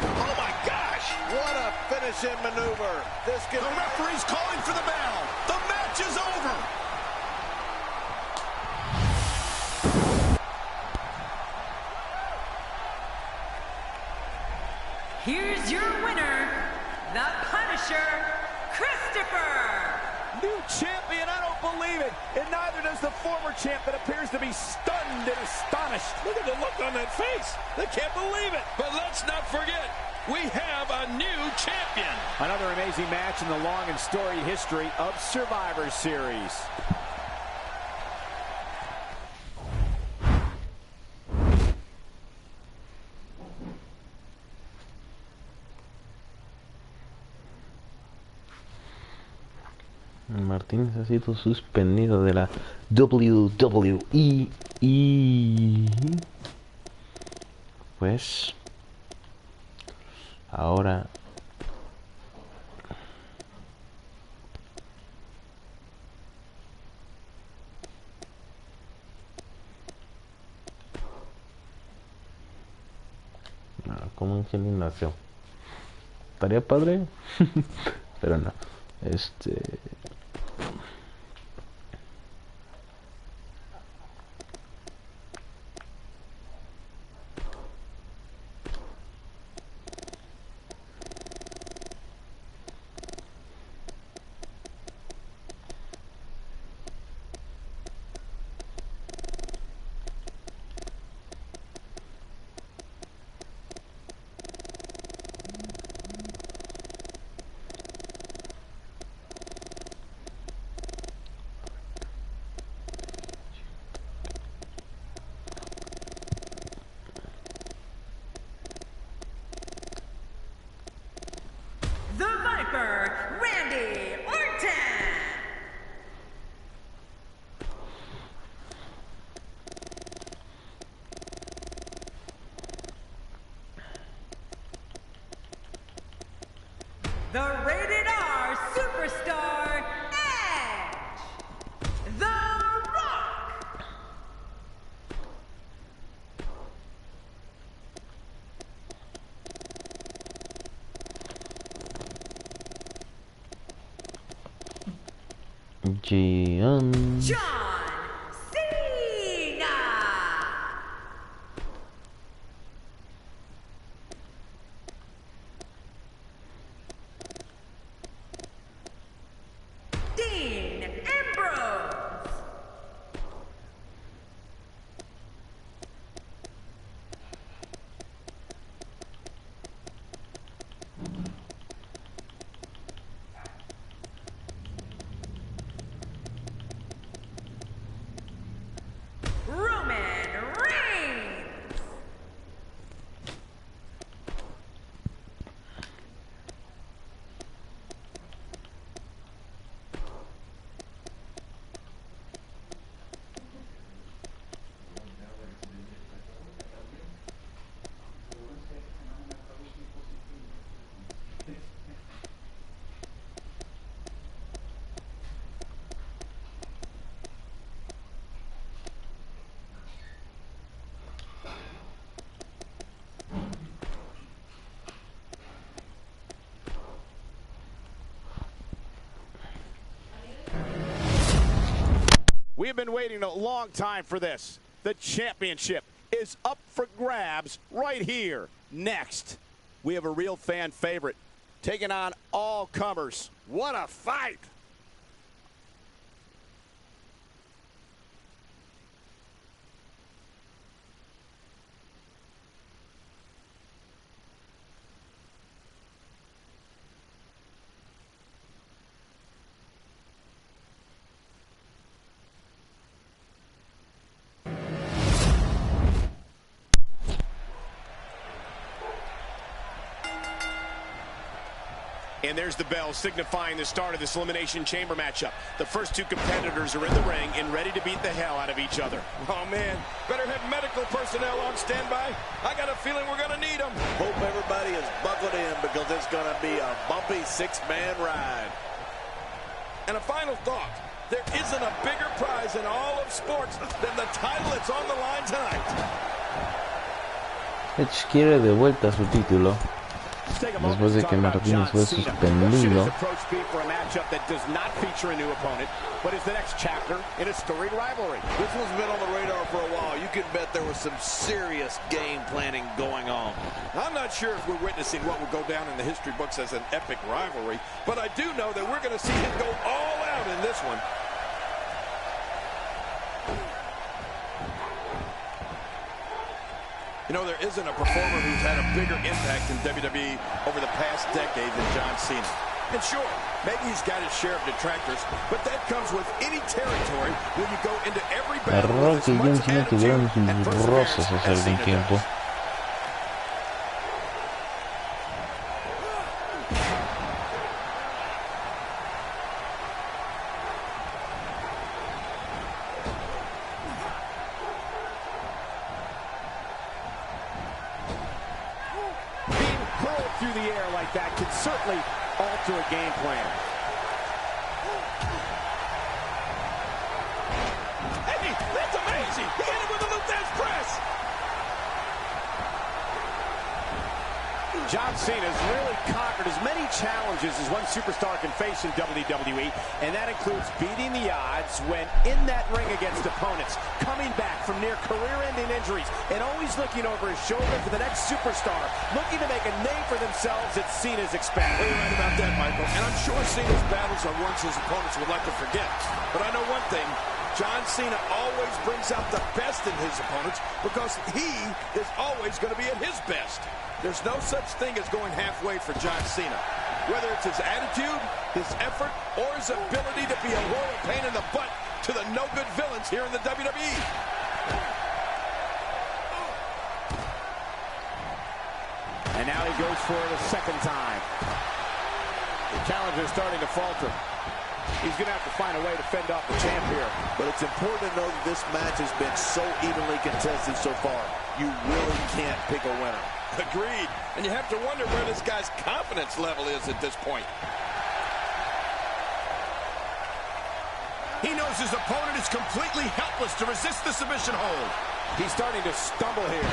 Oh, my gosh. What a finishing maneuver. This could... The referee's calling for the bell. The match is over. Here's your winner, the Punisher, Christopher. New champion, I don't believe it. And neither does the former champ that appears to be stunned and astonished. Look at the look on that face. They can't believe it. But let's not forget, we have a new champion. Another amazing match in the long and storied history of Survivor Series. Martínez ha sido suspendido de la WWE y pues ahora como un gimnasio estaría padre pero no the Rated R Superstar, Edge, The Rock. John Cena. Dean Ambrose. Roman Reigns. We have been waiting a long time for this. The championship is up for grabs right here. Next, we have a real fan favorite taking on all comers. What a fight! And there's the bell signifying the start of this Elimination Chamber matchup. The first two competitors are in the ring and ready to beat the hell out of each other. Oh, man. Better have medical personnel on standby. I got a feeling we're going to need them. Hope everybody is buckled in because it's going to be a bumpy six-man ride. And a final thought. There isn't a bigger prize in all of sports than the title that's on the line tonight. Edge quiere de vuelta su título después de que Martínez fue suspendido. But is the next chapter in a storied rivalry. This one's been on the radar for a while. You can bet there was some serious game planning going on. I'm not sure if we're witnessing what will go down in the history books as an epic rivalry, but I do know that we're going to see him go all out in this one. You know, there isn't a performer who's had a bigger impact in WWE over the past decade than John Cena. And sure, maybe he's got his share of detractors, but that comes with any territory when you go into every battle with as much attitude and perseverance as Cena does. Through the air like that can certainly alter a game plan. Hey, that's amazing! He hit him with a Luthez press! John Cena has really conquered as many challenges as one superstar can face in WWE, and that includes beating the odds when in that ring against opponents, coming back from near career-ending injuries, and always looking over his shoulder for the next superstar, looking to make a name for themselves at Cena's expense. You're right about that, Michael, and I'm sure Cena's battles are ones his opponents would like to forget. But I know one thing, John Cena always brings out the best in his opponents because he is always going to be at his best. There's no such thing as going halfway for John Cena. Whether it's his attitude, his effort, or his ability to be a royal pain in the butt to the no-good villains here in the WWE. And now he goes for it a second time. The challenger's starting to falter. He's going to have to find a way to fend off the champ here. But it's important to know that this match has been so evenly contested so far. You really can't pick a winner. Agreed. And you have to wonder where this guy's confidence level is at this point. He knows his opponent is completely helpless to resist the submission hold. He's starting to stumble here.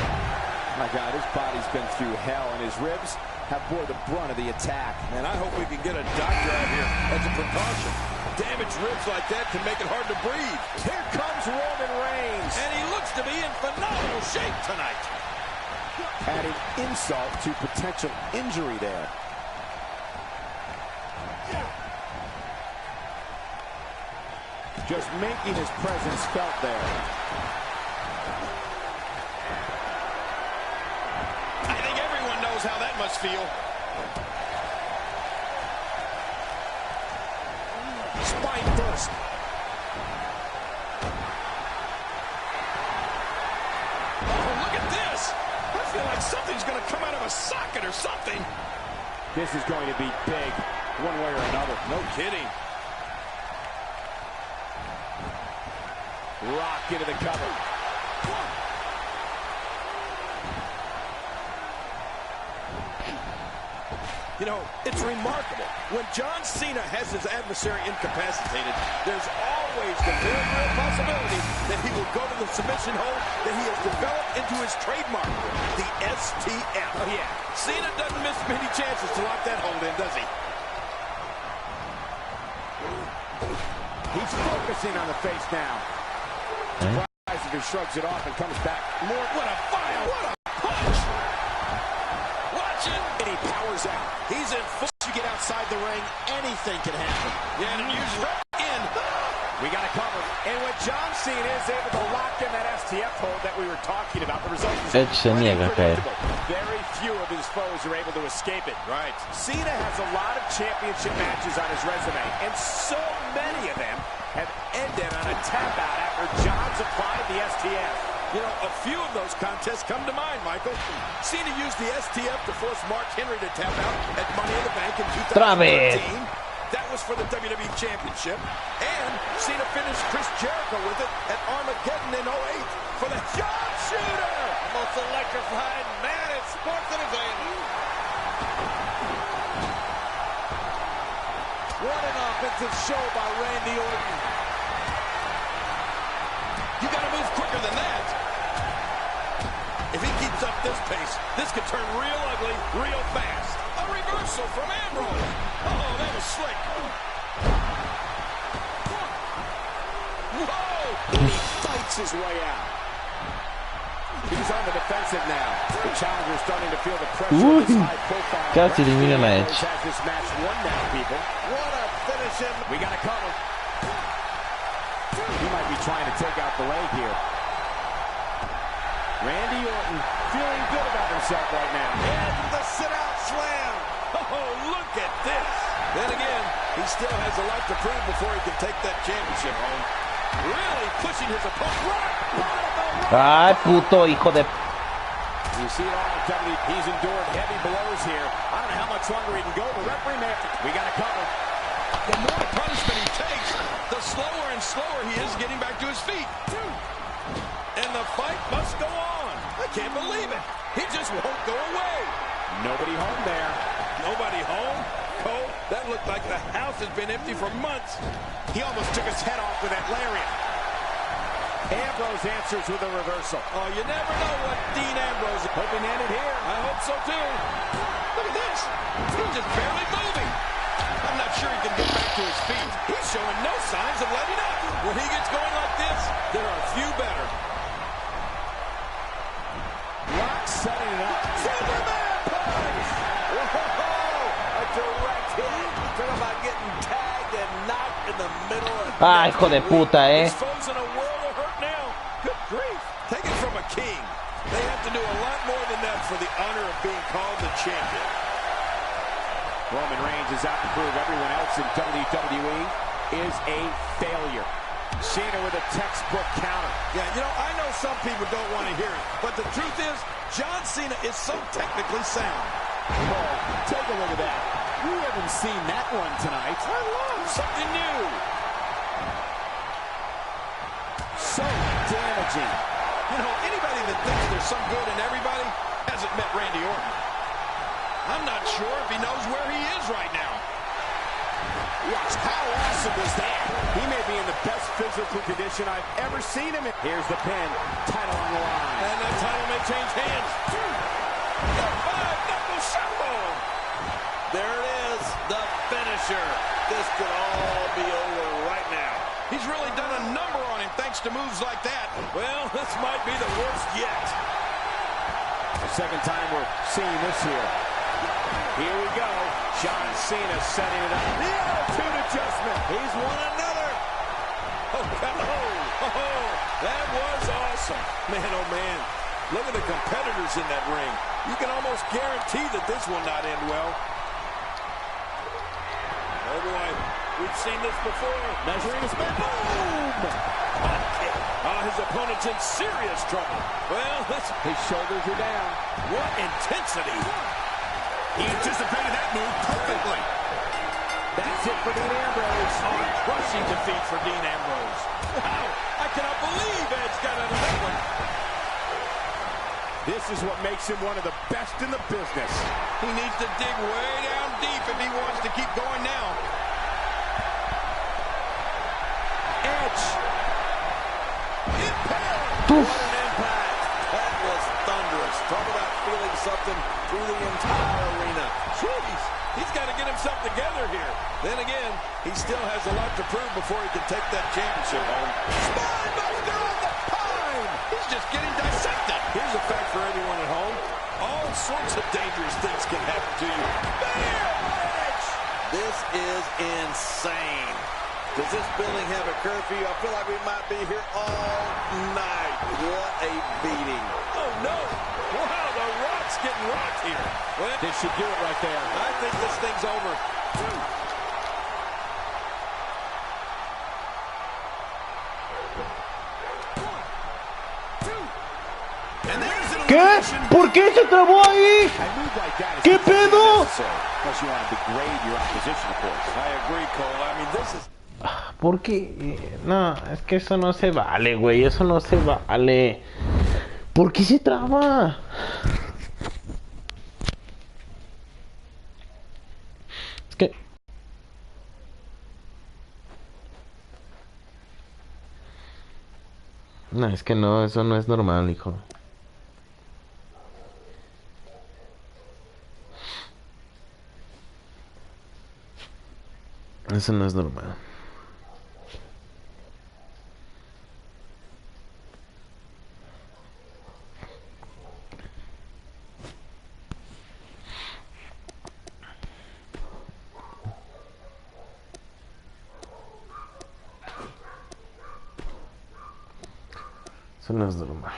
My God, his body's been through hell, and his ribs have bore the brunt of the attack. And I hope we can get a doctor out here as a precaution. Damaged ribs like that can make it hard to breathe. Here comes Roman Reigns. And he looks to be in phenomenal shape tonight. Adding insult to potential injury there. Just making his presence felt there. I think everyone knows how that must feel. Spine first. Oh, look at this. I feel like something's going to come out of a socket or something. This is going to be big, one way or another. No kidding. Rock into the cover. You know, it's remarkable. When John Cena has his adversary incapacitated, there's always the very real possibility that he will go to the submission hold that he has developed into his trademark, the STF. Oh, yeah. Cena doesn't miss many chances to lock that hold in, does he? He's focusing on the face now. Surprised if he shrugs it off and comes back. More. What a fire! What a punch! Watch it! And he powers out. He's in full. You get outside the ring, anything can happen. Yeah, and you straight in. We got to cover. And when John Cena is able to lock in that STF hold that we were talking about, the result is unpredictable. Very few of his foes are able to escape it. Right. Cena has a lot of championship matches on his resume, and so many of them have ended on a tap out after John's applied the STF. You know, a few of those contests come to mind, Michael. Cena used the STF to force Mark Henry to tap out at Money in the Bank in 2013. That was for the WWE Championship. And Cena finished Chris Jericho with it at Armageddon in 08 for the sharpshooter. The most electrifying man in sports entertainment. What an offensive show by Randy Orton. You got to move quicker than that. If he keeps up this pace, this could turn real ugly real fast. A reversal from Ambrose. Oh, that was slick. Whoa! He fights his way out. He's on the defensive now. The challenger's starting to feel the pressure of this high-profile. Casi elimina la Edge. Has this match won now, people. What a finish in. We got to cover. He might be trying to take out the leg here. Randy Orton feeling good about himself right now. And the sit-out slam. Oh, look at this. Then again, he still has a lot to prove before he can take that championship home. Really pushing his opponent. Ay, puto hijo de... You see it all in WWE. He's endured heavy blows here. I don't know how much longer he can go. The referee may have to... We got to cover. The more punishment he takes, the slower and slower he is getting back to his feet. And the fight must go on. I can't believe it. He just won't go away. Nobody home there. Nobody home? Cole, that looked like the house has been empty for months. He almost took his head off with that lariat. Ambrose answers with a reversal. Oh, you never know what Dean Ambrose is hoping to end it here. I hope so, too. Look at this. He's just barely moving. I'm not sure he can get back to his feet. He's showing no signs of letting up. When he gets going like this, there are a few better. Rock setting it up. Superman punch! Whoa! A direct hit. Talk about getting tagged and knocked in the middle of Ah, hijo de puta, His foes in a world of hurt now. Good grief. Take it from a king. They have to do a lot more than that for the honor of being called the champion. Roman Reigns is out to prove everyone else in WWE is a failure. Cena with a textbook counter. Yeah, you know, I know some people don't want to hear it, but the truth is, John Cena is so technically sound. Oh, take a look at that. We haven't seen that one tonight. I love something new. So damaging. You know, anybody that thinks there's some good in everybody, hasn't met Randy Orton. I'm not sure if he knows where he is right now. Watch, how awesome was that? He may be in the best physical condition I've ever seen him in. Here's the pin, title on the line. And that title may change hands. The five-knuckle shuffle. There it is, the finisher. This could all be over right now. He's really done a number on him thanks to moves like that. Well, this might be the worst yet. The second time we're seeing this here. Here we go. John Cena setting it up. The attitude adjustment. He's won another. Oh, that was awesome. Man, oh, man. Look at the competitors in that ring. You can almost guarantee that this will not end well. Oh, boy. We've seen this before. Measuring his man. Boom! His opponent's in serious trouble. Well, his shoulders are down. What intensity. He anticipated that move perfectly. That's it for Dean Ambrose. Oh, a crushing defeat for Dean Ambrose. Wow, I cannot believe Edge got out of that one. This is what makes him one of the best in the business. He needs to dig way down deep if he wants to keep going now. Edge. Impact. What an impact. That was thunderous. Talk about feeling something through the entire arena. Jeez, he's got to get himself together here. Then again, he still has a lot to prove before he can take that championship home. Spinebuster on the pine. He's just getting dissected. Here's a fact for everyone at home. All sorts of dangerous things can happen to you. Bam! Edge! This is insane. Does this building have a curfew? I feel like we might be here all night. What a beating. Oh, no. Wow, the Rock's getting rocked here. Well, This should do it right there. I think this thing's over. And there's an ¿Qué? elimination. ¿Por qué se trabó ahí? A move like that is ¿Qué completely pedo? necessary, unless you want to degrade your opposition, of course. I agree, Cole. I mean, this is... ¿Por qué? No, es que eso no se vale, güey. Eso no se vale. ¿Por qué se traba? Es que... No, es que no, eso no es normal, hijo. Eso no es normal. Eso no es normal.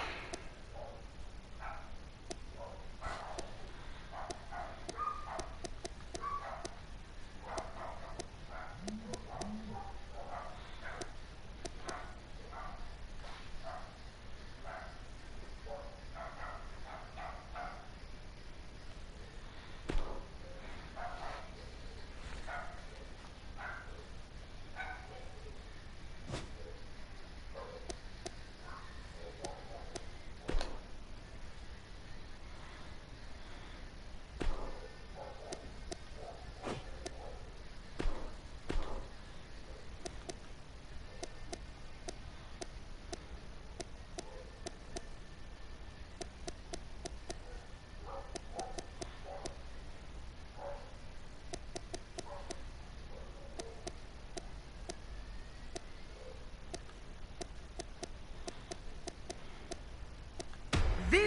The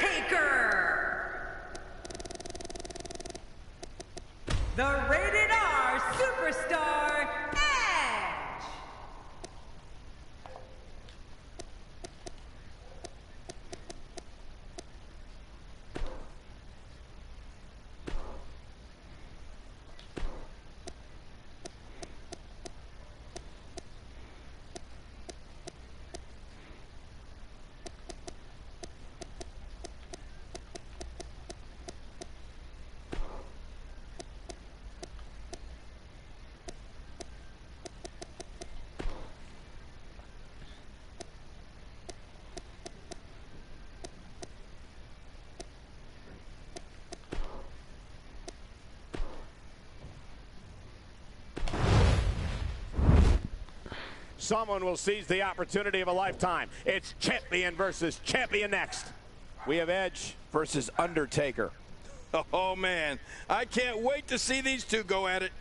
Undertaker. The Rated R Superstar Edge. someone will seize the opportunity of a lifetime. It's champion versus champion next. We have Edge versus Undertaker. Oh, man. I can't wait to see these two go at it.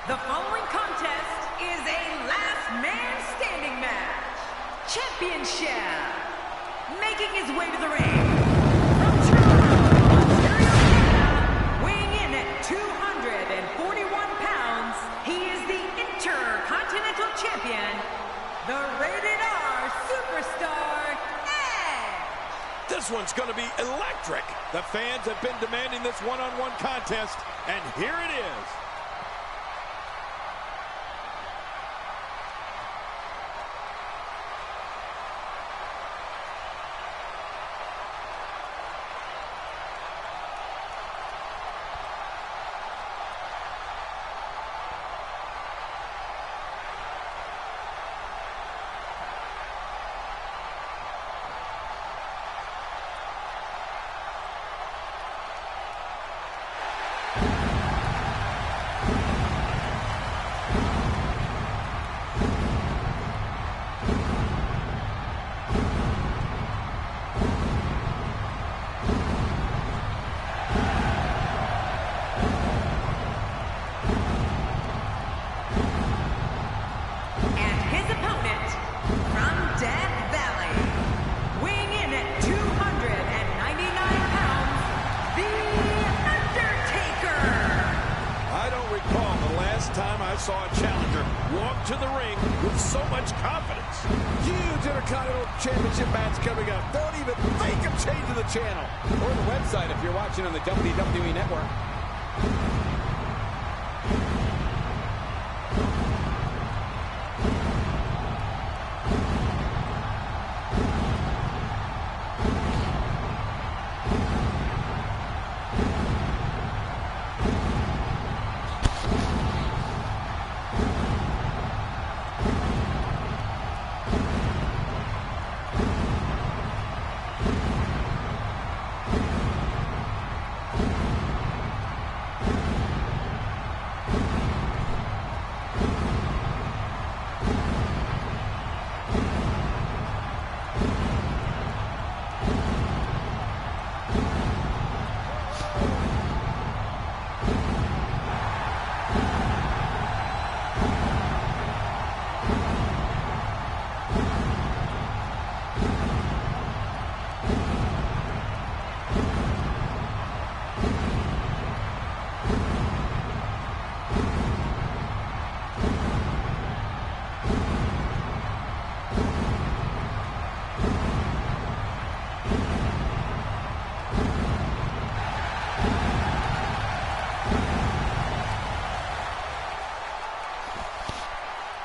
The following contest is a last man standing match. Championship. Making his way to the ring. From Toronto, Ontario, Canada, weighing in at 241 pounds, he is the Intercontinental Champion, the Rated R Superstar, Edge. This one's going to be electric. The fans have been demanding this one-on-one contest, and here it is. Saw a challenger walk to the ring with so much confidence. Huge Intercontinental Championship match coming up. Don't even think of changing the channel. Or the website if you're watching on the WWE Network.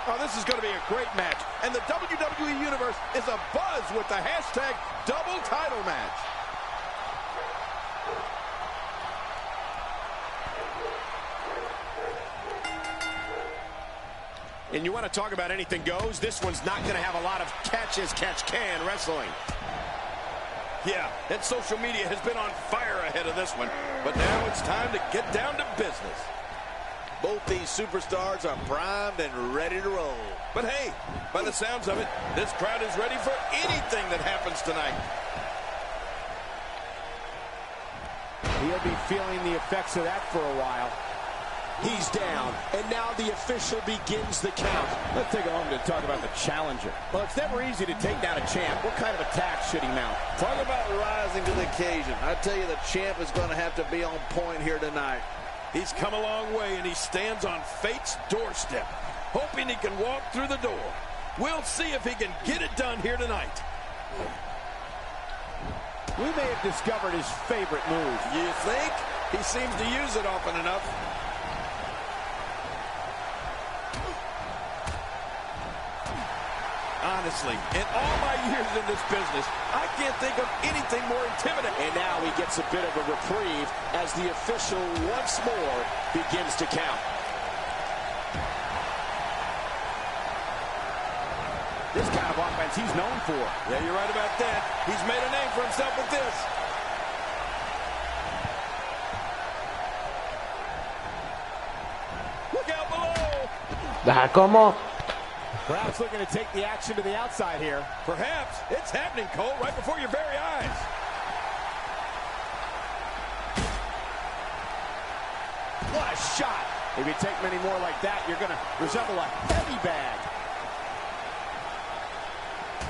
Oh, this is going to be a great match. And the WWE Universe is abuzz with the hashtag double title match. And you want to talk about anything goes, this one's not going to have a lot of catch-as-catch-can wrestling. Yeah, and social media has been on fire ahead of this one. But now it's time to get down to business. Both these superstars are primed and ready to roll. But hey, by the sounds of it, this crowd is ready for anything that happens tonight. He'll be feeling the effects of that for a while. He's down, and now the official begins the count. Let's take a moment to talk about the challenger. Well, it's never easy to take down a champ. What kind of attack should he mount? Talk about rising to the occasion. I tell you, the champ is going to have to be on point here tonight. He's come a long way, and he stands on fate's doorstep. hoping he can walk through the door. We'll see if he can get it done here tonight. We may have discovered his favorite move. You think? He seems to use it often enough. Honestly, in all my years in this business, I can't think of anything more intimidating. And now he gets a bit of a reprieve as the official once more begins to count. This kind of offense he's known for. Yeah, you're right about that. He's made a name for himself with this. Look out below. ¿Cómo? Perhaps looking to take the action to the outside here. Perhaps. It's happening, Cole, right before your very eyes. What a shot. If you take many more like that, you're going to resemble a heavy bag.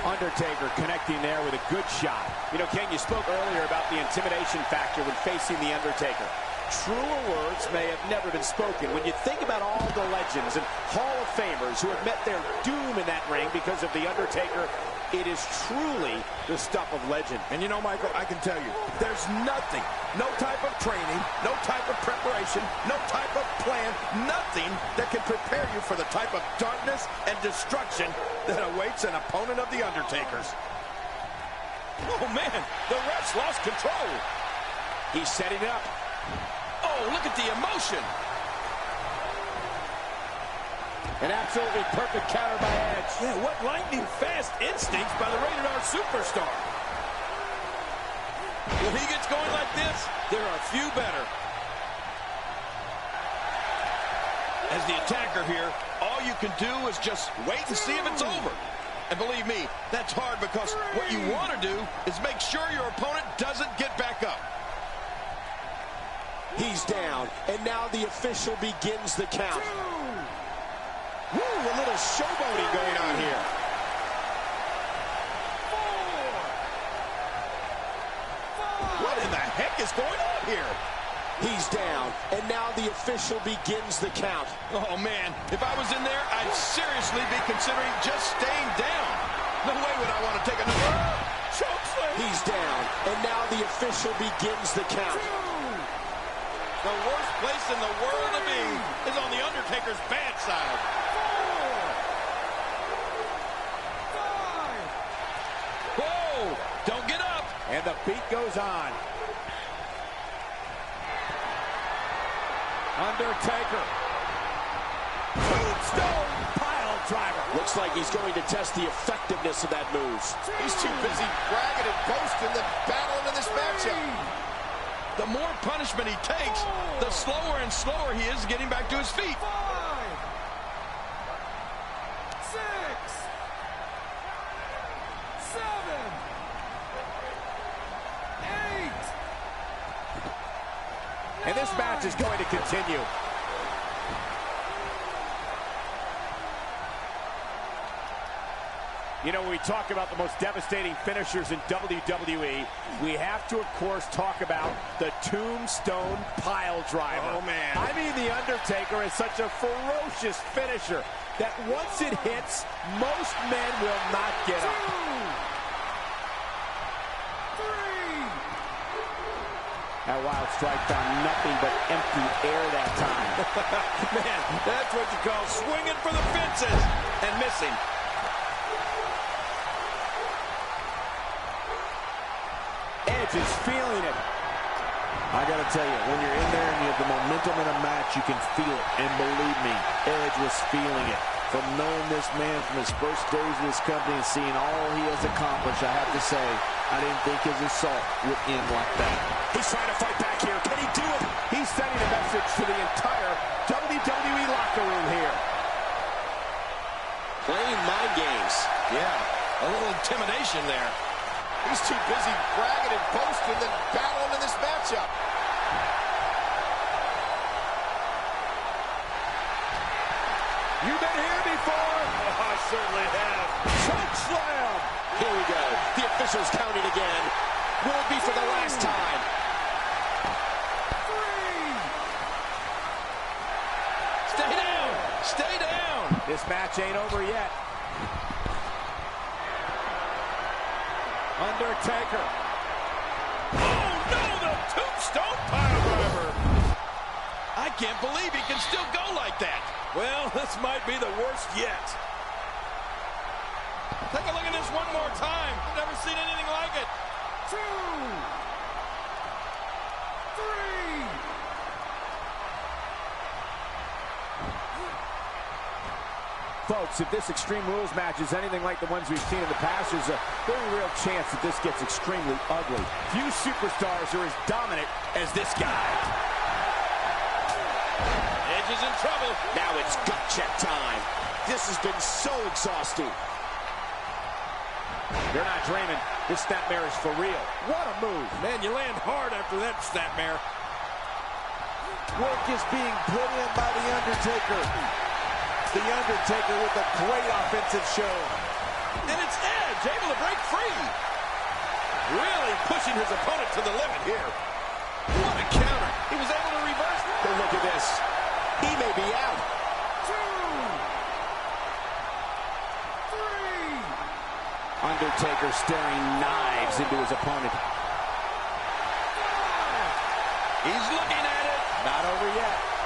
Undertaker connecting there with a good shot. You know, Ken, you spoke earlier about the intimidation factor when facing the Undertaker. Truer words may have never been spoken. When you think about all the legends and Hall of Famers who have met their doom in that ring because of the Undertaker, it is truly the stuff of legend. And you know, Michael, I can tell you, there's nothing, no type of training, no type of preparation, no type of plan, nothing that can prepare you for the type of darkness and destruction that awaits an opponent of the Undertaker's. Oh, man, the ref's lost control. He's setting it up. Oh, look at the emotion. An absolutely perfect counter by Edge. Yeah, what lightning fast instincts by the Rated R Superstar. When he gets going like this, there are few better. As the attacker here, all you can do is just wait and see if it's over. And believe me, that's hard because what you want to do is make sure your opponent doesn't get back up. He's down, and now the official begins the count. Woo, a little showboating going on here. 4, 5. What in the heck is going on here? He's down, and now the official begins the count. Oh, man, if I was in there, I'd seriously be considering just staying down. No way would I want to take another chokeslam. He's down, and now the official begins the count. The worst place in the world to be is on the Undertaker's bad side. 4, 5. Whoa, don't get up. And the beat goes on. Undertaker. Tombstone pile driver. Looks like he's going to test the effectiveness of that move. He's too busy bragging and boasting than battling in this matchup. The more punishment he takes, the slower and slower he is getting back to his feet. 5, 6, 7, 8. And this match is going to continue. You know, when we talk about the most devastating finishers in WWE, we have to, of course, talk about the Tombstone pile driver. Oh, man. I mean, The Undertaker is such a ferocious finisher that once it hits, most men will not get up. 2, 3. That wild strike found nothing but empty air that time. Man, that's what you call swinging for the fences and missing. Edge is feeling it. I gotta tell you, when you're in there and you have the momentum in a match, you can feel it. And believe me, Edge was feeling it. From knowing this man from his first days with this company and seeing all he has accomplished, I have to say, I didn't think his assault would end like that. He's trying to fight back here. Can he do it? He's sending a message to the entire WWE locker room here. Playing mind games. Yeah, a little intimidation there. He's too busy bragging and boasting than battling in this matchup. You've been here before. Oh, I certainly have. Choke slam. Here we go. The official's counting again. Will it be for the last time? 3. Stay down. Stay down. This match ain't over yet. Undertaker. Oh, no, the tombstone piledriver. I can't believe he can still go like that. Well, this might be the worst yet. Take a look at this one more time. I've never seen anything like it. 2, 3. Folks, if this Extreme Rules match is anything like the ones we've seen in the past, there's a very real chance that this gets extremely ugly. Few superstars are as dominant as this guy. Edge is in trouble. Now it's gut check time. This has been so exhausting. They're not dreaming. This snapmare is for real. What a move. Man, you land hard after that snapmare. Work is being put in by The Undertaker. The Undertaker with a great offensive show. And it's Edge able to break free. Really pushing his opponent to the limit here. What a counter. He was able to reverse. But look at this. He may be out. 2, 3. Undertaker staring knives into his opponent. He's looking at it. Not over yet.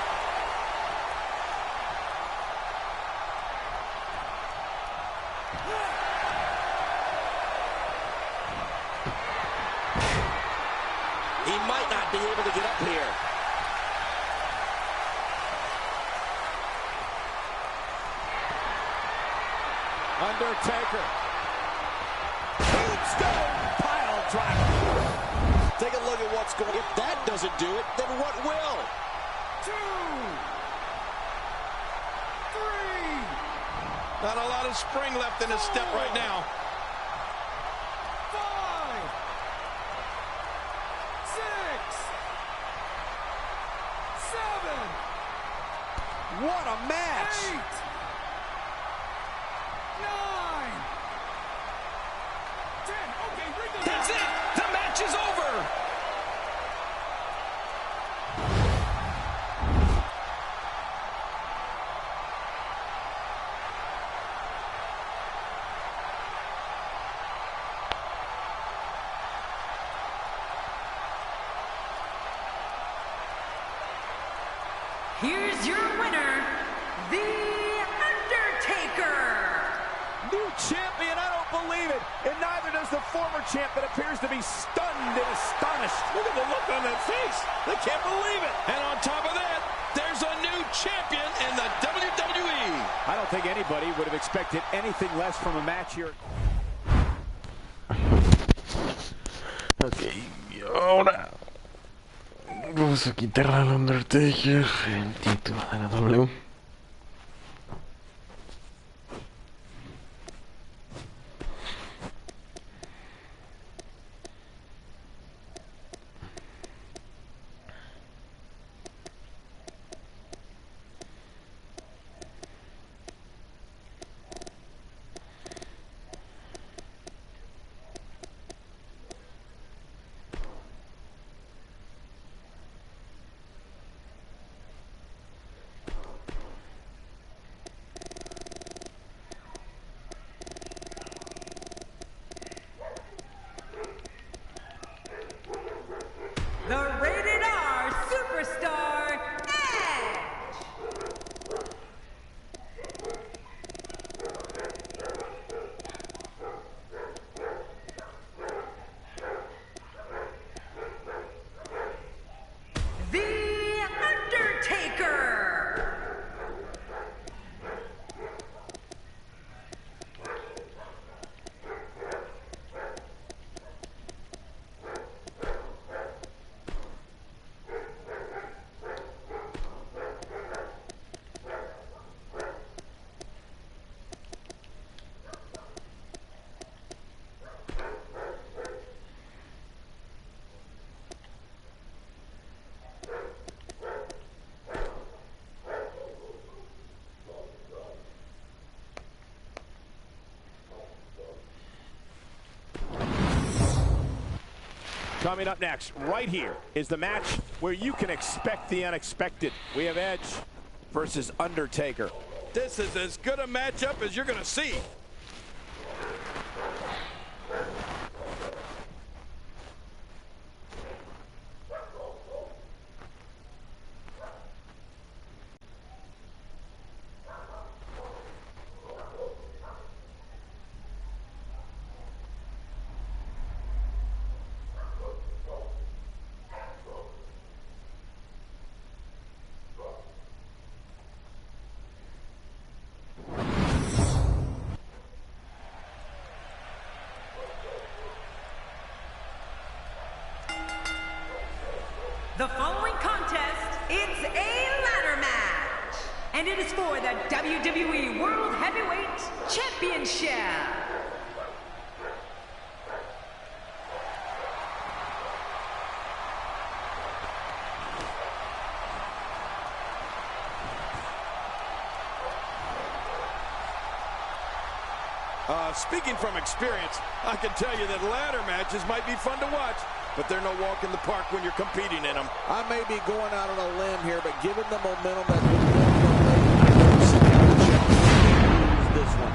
He might not be able to get up here. Undertaker. Tombstone pile driver. Take a look at what's going on. If that doesn't do it, then what will? 2, 3. Not a lot of spring left in his step right now. 5, 6, 7. What a match. 8, 9, 10. Okay, that's it. The match is over. Here's your winner, The Undertaker. New champion, I don't believe it. And neither does the former champ that appears to be stunned and astonished. Look at the look on that face. They can't believe it. And on top of that, there's a new champion in the WWE. I don't think anybody would have expected anything less from a match here. Ok, y ahora vamos a quitar al Undertaker el título de la W. The Rated R Superstar, Edge. The Undertaker. Coming up next, right here, is the match where you can expect the unexpected. We have Edge versus Undertaker. This is as good a matchup as you're going to see. The following contest, it's a ladder match. And it is for the WWE World Heavyweight Championship. Speaking from experience, I can tell you that ladder matches might be fun to watch, but they're no walk in the park when you're competing in them. I may be going out on a limb here, but given the momentum that's been building lately, I don't see how the champion can lose this one.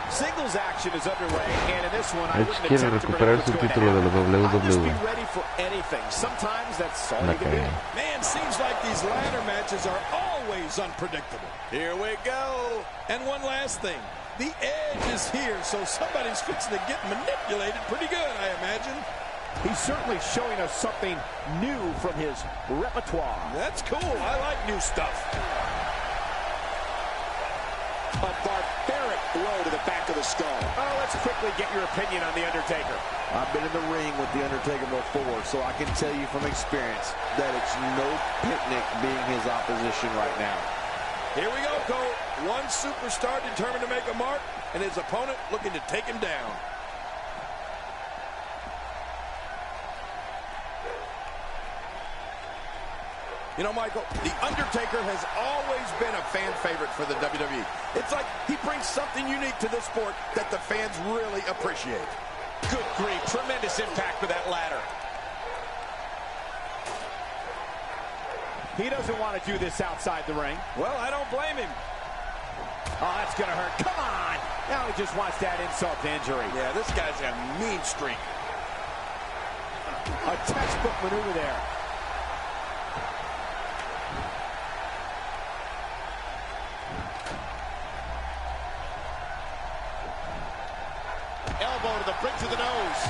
Singles action is underway, and in this one, I Edge wouldn't quiere attempt to recuperar predict su what's going to título de la happen. I'll just be WWE. ready for anything. Sometimes that's all La you can do. cagué. Man, seems like these ladder matches are always unpredictable. Here we go. And one last thing. The Edge is here, so somebody's fixing to get manipulated pretty good, I imagine. He's certainly showing us something new from his repertoire. That's cool. I like new stuff. A barbaric blow to the back of the skull. Oh, let's quickly get your opinion on The Undertaker. I've been in the ring with The Undertaker before, so I can tell you from experience that it's no picnic being his opposition right now. Here we go, Cole. One superstar determined to make a mark, and his opponent looking to take him down. You know, Michael, The Undertaker has always been a fan favorite for the WWE. It's like he brings something unique to this sport that the fans really appreciate. Good grief, tremendous impact with that ladder. He doesn't want to do this outside the ring. Well, I don't blame him. Oh, that's going to hurt. Come on! Now he just wants that insult to injury. Yeah, this guy's a mean streak. A textbook maneuver there. Elbow to the bridge of the nose.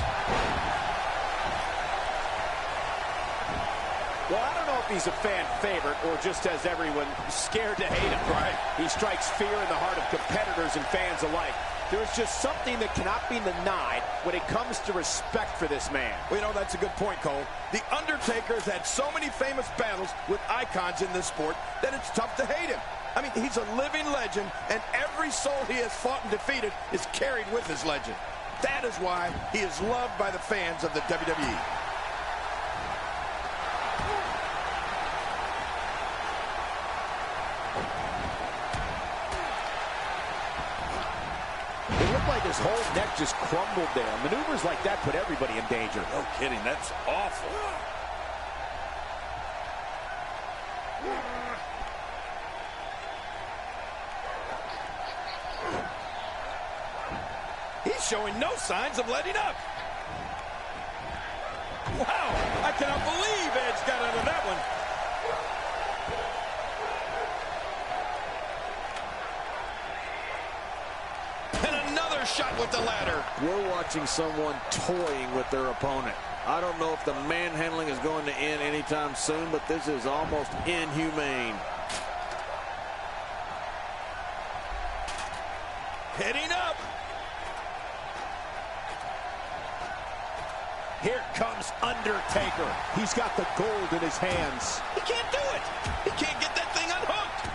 Well, I don't know if he's a fan favorite or just has everyone scared to hate him. Right. He strikes fear in the heart of competitors and fans alike. There is just something that cannot be denied when it comes to respect for this man. Well, you know, that's a good point, Cole. The Undertaker has had so many famous battles with icons in this sport that it's tough to hate him. I mean, he's a living legend, and every soul he has fought and defeated is carried with his legend. That is why he is loved by the fans of the WWE. It looked like his whole neck just crumbled there. Maneuvers like that put everybody in danger. No kidding, that's awful. showing no signs of letting up. Wow, I cannot believe Edge got out of that one. And another shot with the ladder. We're watching someone toying with their opponent. I don't know if the manhandling is going to end anytime soon, but this is almost inhumane. Heading up. Here comes Undertaker. He's got the gold in his hands. He can't do it. He can't get that thing unhooked.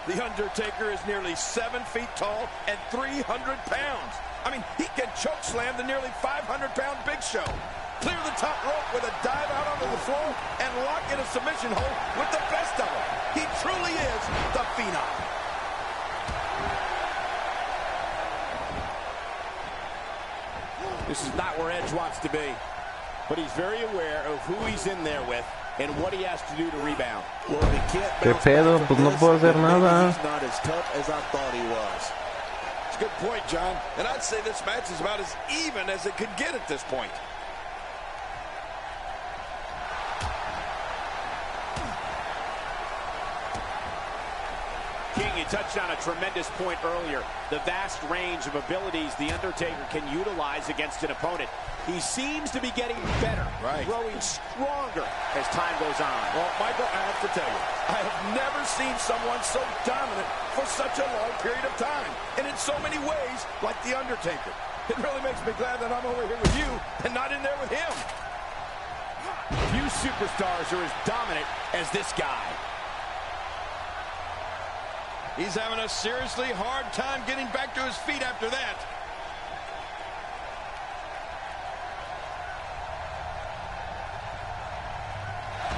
The Undertaker is nearly 7 feet tall and 300 pounds. I mean, he can choke slam the nearly 500-pound Big Show. Clear the top rope with a dive out onto the floor and lock in a submission hold with the best of them. He truly is the Phenom. This is not where Edge wants to be, but he's very aware of who he's in there with and what he has to do to rebound. Well, he can't ¿Qué bounce pedo? back Pues from no this, puedo hacer and maybe nada. He's not as tough as I thought he was. It's a good point, John. And I'd say this match is about as even as it could get at this point. King, you touched on a tremendous point earlier. The vast range of abilities the Undertaker can utilize against an opponent. He seems to be getting better, growing stronger as time goes on. Well, Michael, I have to tell you, I have never seen someone so dominant for such a long period of time. And in so many ways, like The Undertaker. It really makes me glad that I'm over here with you and not in there with him. Few superstars are as dominant as this guy. He's having a seriously hard time getting back to his feet after that.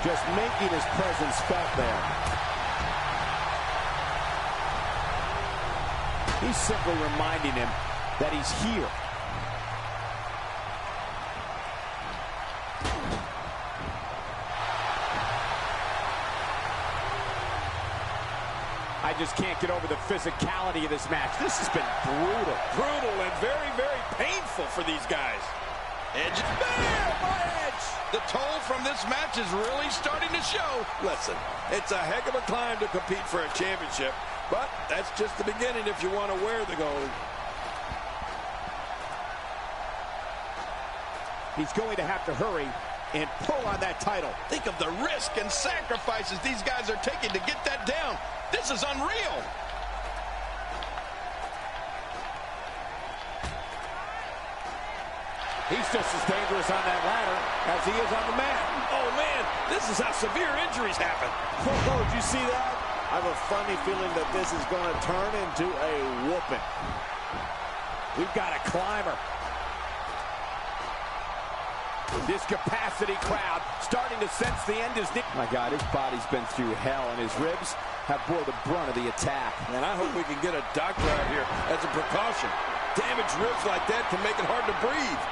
Just making his presence felt there. He's simply reminding him that he's here. I just can't get over the physicality of this match. This has been brutal. Brutal and very, very painful for these guys. Edge. Bam! By Edge. The toll from this match is really starting to show. Listen, it's a heck of a climb to compete for a championship, but that's just the beginning if you want to wear the gold. He's going to have to hurry and pull on that title. Think of the risk and sacrifices these guys are taking to get that down. This is unreal. He's just as dangerous on that ladder as he is on the mat. Oh, man, this is how severe injuries happen. Oh, did you see that? I have a funny feeling that this is going to turn into a whooping. We've got a climber. This capacity crowd starting to sense the end is near. My God, his body's been through hell, and his ribs have bore the brunt of the attack. And I hope we can get a doctor out here as a precaution. Damaged ribs like that can make it hard to breathe.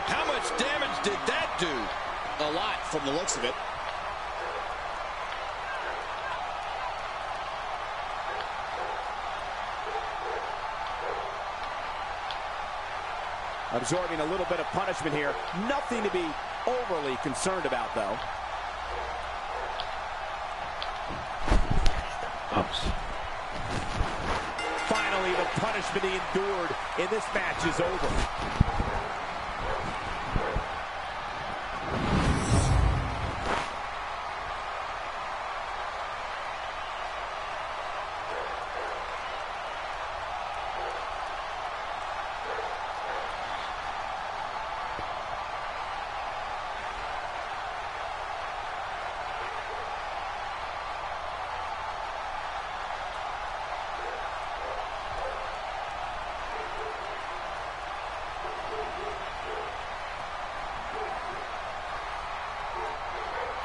How much damage did that do? A lot from the looks of it. Absorbing a little bit of punishment here. Nothing to be overly concerned about, though. Oops. Finally, the punishment he endured in this match is over.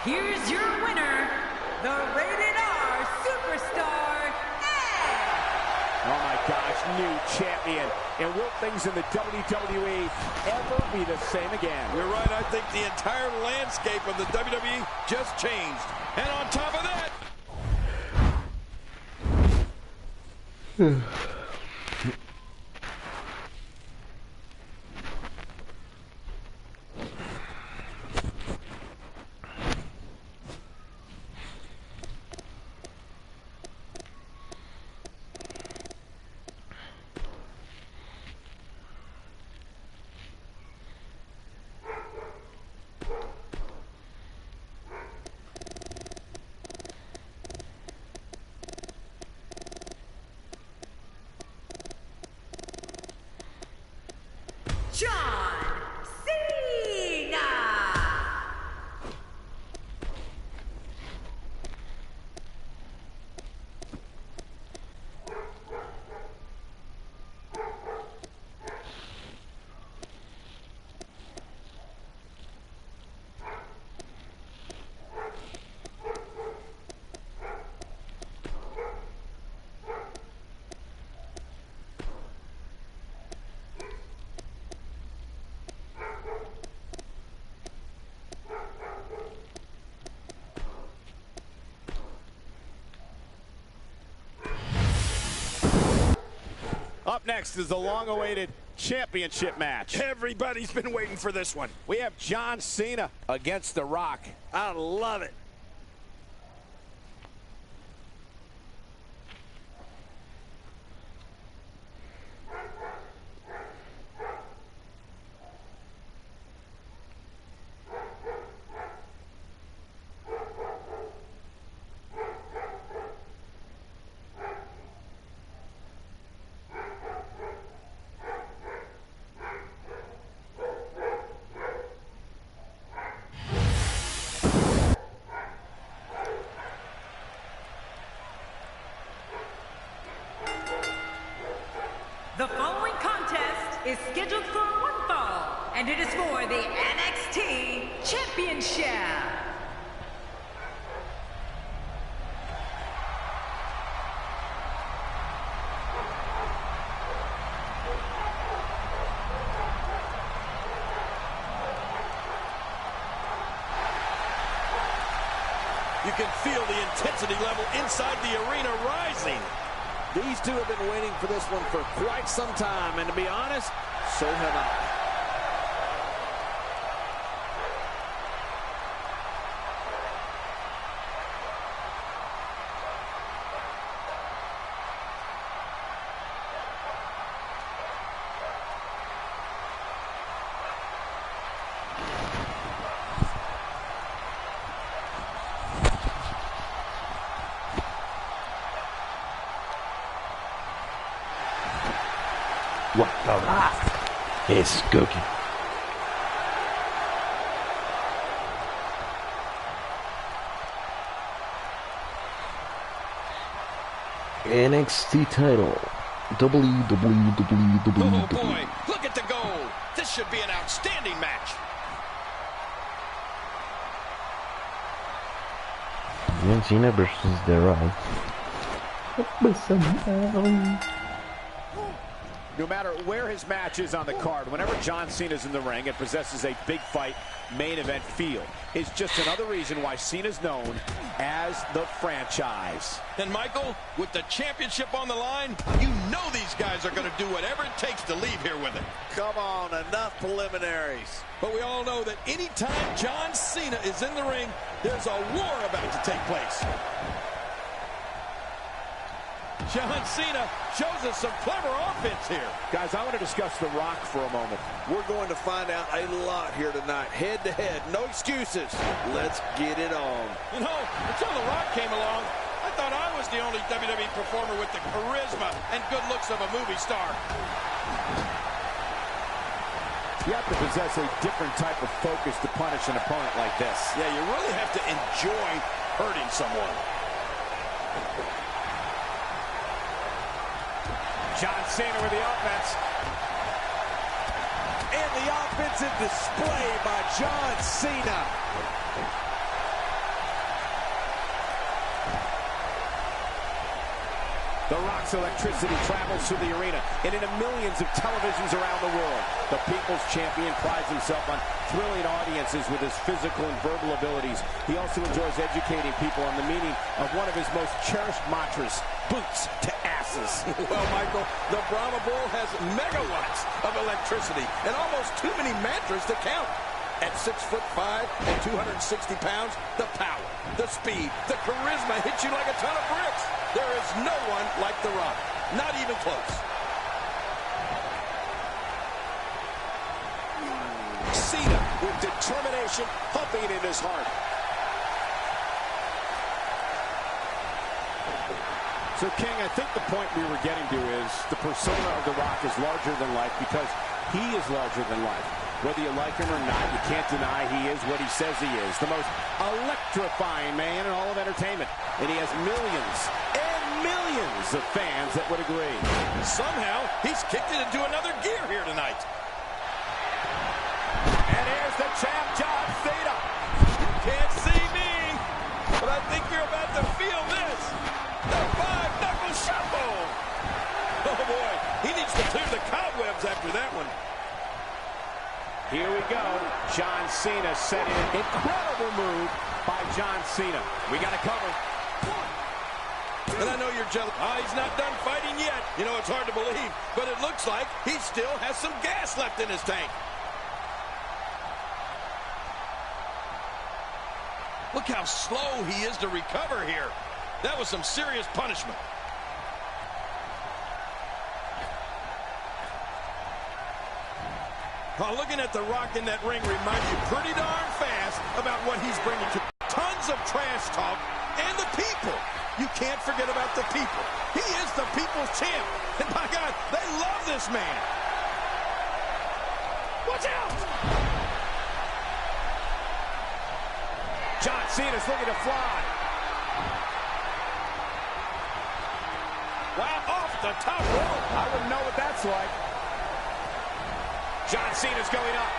Here's your winner, the Rated R Superstar, Edge. Oh my gosh, new champion. And will things in the WWE ever be the same again? You're right. I think the entire landscape of the WWE just changed. And on top of that... John Cena! Up next is the long-awaited championship match. Everybody's been waiting for this one. We have John Cena against The Rock. I love it. The following contest is scheduled for one fall, and it is for the NXT Championship. You can feel the intensity level inside the arena rising. These two have been waiting for this one for quite some time, and to be honest, so have I. What the Rock is cooking. NXT title. WWE. Oh boy, look at the goal. This should be an outstanding match. John Cena versus The Rock. No matter where his match is on the card, whenever John Cena's in the ring, it possesses a big fight, main event feel. It's just another reason why Cena's known as the franchise. And Michael, with the championship on the line, you know these guys are going to do whatever it takes to leave here with it. Come on, enough preliminaries. But we all know that anytime John Cena is in the ring, there's a war about to take place. John Cena shows us some clever offense here. Guys, I want to discuss The Rock for a moment. We're going to find out a lot here tonight. Head to head, no excuses. Let's get it on. You know, until The Rock came along, I thought I was the only WWE performer with the charisma and good looks of a movie star. You have to possess a different type of focus to punish an opponent like this. Yeah, you really have to enjoy hurting someone. John Cena with the offense. And the offensive display by John Cena. The Rock's electricity travels through the arena and into millions of televisions around the world. The People's Champion prides himself on thrilling audiences with his physical and verbal abilities. He also enjoys educating people on the meaning of one of his most cherished mantras, boots to asses. Well, Michael, the Brahma Bull has megawatts of electricity and almost too many mantras to count. At 6'5" and 260 pounds, the power, the speed, the charisma hits you like a ton of bricks. There is no one like The Rock. Not even close. Cena with determination pumping in his heart. So, King, I think the point we were getting to is the persona of The Rock is larger than life because he is larger than life. Whether you like him or not, you can't deny he is what he says he is. The most electrifying man in all of entertainment. And he has millions and millions of fans that would agree. Somehow, he's kicked it into another gear here tonight. And here's the champ, John Cena. You can't see me, but I think you're about to feel this. The five-knuckle shuffle. Oh, boy. He needs to clear the cobwebs after that one. Here we go. John Cena set in. Incredible move by John Cena. We got to cover. And I know you're jealous. Oh, he's not done fighting yet. You know, it's hard to believe, but it looks like he still has some gas left in his tank. Look how slow he is to recover here. That was some serious punishment. Looking at The Rock in that ring reminds you pretty darn fast about what he's bringing to tons of trash talk and the people. You can't forget about the people. He is the people's champ. And my God, they love this man. Watch out! John Cena's looking to fly. Wow, off the top rope. I wouldn't know what that's like. John Cena's going up.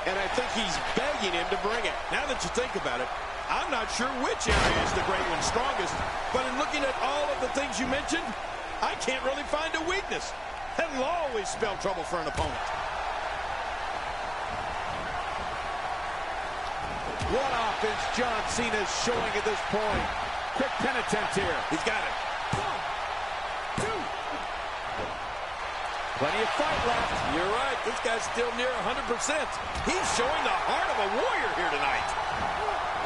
And I think he's begging him to bring it. Now that you think about it, I'm not sure which area is the great one strongest, but in looking at all of the things you mentioned, I can't really find a weakness. That'll always spell trouble for an opponent. What offense John Cena's showing at this point. Quick pin attempt here. He's got it. 1, 2. Plenty of fight left. You're right. This guy's still near 100%. He's showing the heart of a warrior here tonight.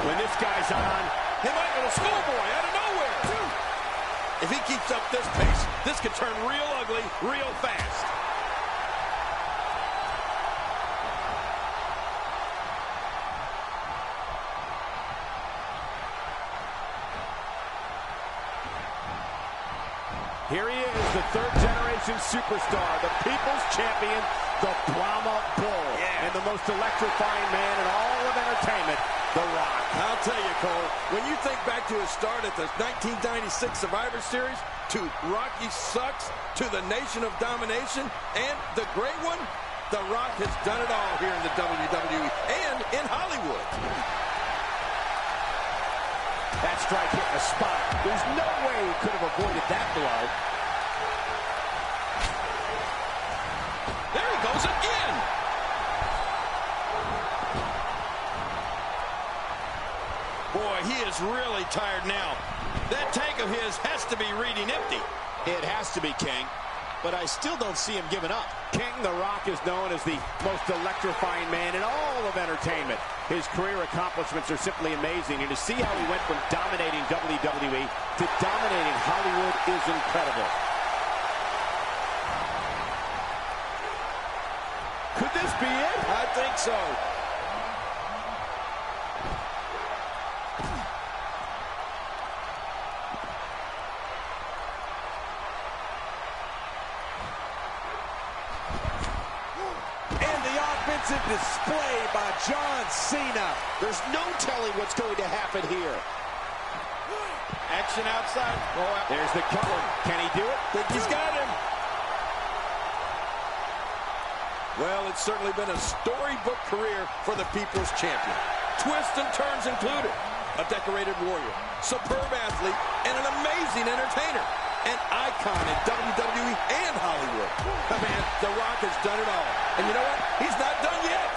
When this guy's on, he might go to schoolboy out of nowhere. 2. If he keeps up this pace, this could turn real ugly real fast. Here he is, the third-generation superstar, the people's champion, the Brahma Bull, and the most electrifying man in all of entertainment, The Rock. I'll tell you, Cole, when you think back to his start at the 1996 Survivor Series, to Rocky Sucks, to the Nation of Domination, and the Great One, The Rock has done it all here in the WWE and in Hollywood. That strike hit the spot. There's no way he could have avoided that blow. There he goes again. Boy, he is really tired now. That tank of his has to be reading empty. It has to be, King, but I still don't see him giving up. King The Rock is known as the most electrifying man in all of entertainment. His career accomplishments are simply amazing, and to see how he went from dominating WWE to dominating Hollywood is incredible. Could this be it? I think so. Display by John Cena. There's no telling what's going to happen here. Action outside. Oh, there's the cover. Can he do it? Think he's got him. Well, it's certainly been a storybook career for the People's Champion. Twists and turns included. A decorated warrior, superb athlete, and an amazing entertainer. An icon in WWE and Hollywood. Man, The Rock has done it all. And you know what? He's not done yet.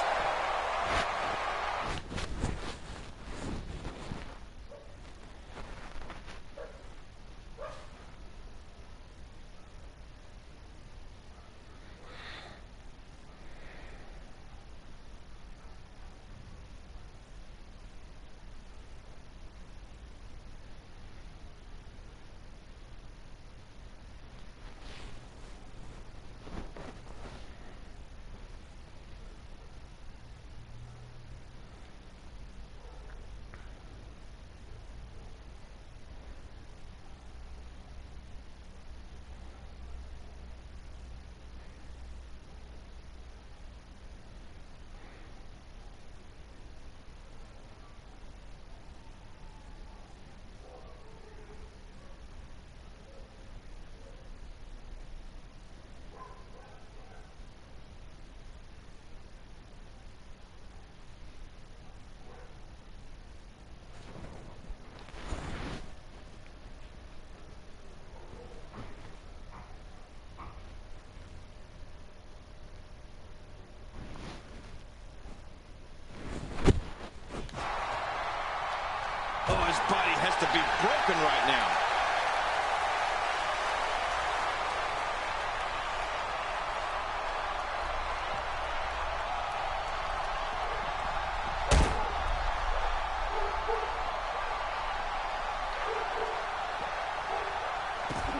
Oh, his body has to be broken right now.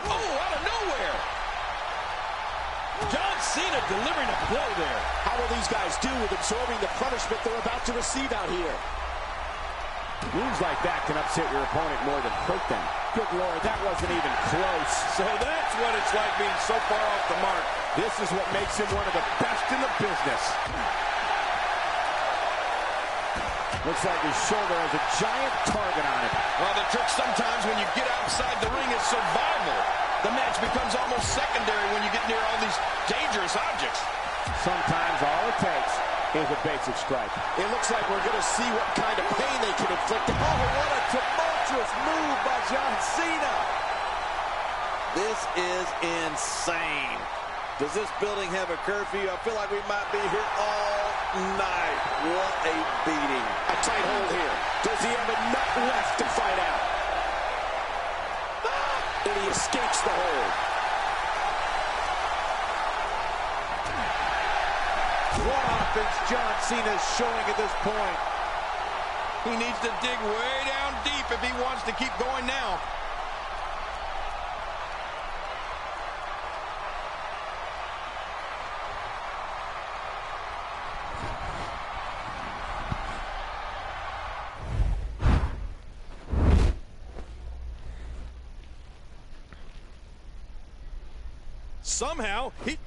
Oh, out of nowhere. John Cena delivering a blow there. How will these guys do with absorbing the punishment they're about to receive out here? Moves like that can upset your opponent more than hurt them. Good Lord, that wasn't even close. So that's what it's like being so far off the mark. This is what makes him one of the best in the business. Looks like his shoulder has a giant target on it. Well, the trick sometimes when you get outside the ring is survival. The match becomes almost secondary when you get near all these dangerous objects. Sometimes all it takes is a basic strike. It looks like we're going to see what kind of pain they can inflict. Oh, what a tumultuous move by John Cena. This is insane. Does this building have a curfew? I feel like we might be here all night. What a beating. A tight hold here. Does he have enough left to fight out? And he escapes the hold. What offense John Cena is showing at this point. He needs to dig way down deep if he wants to keep going now. Somehow, he...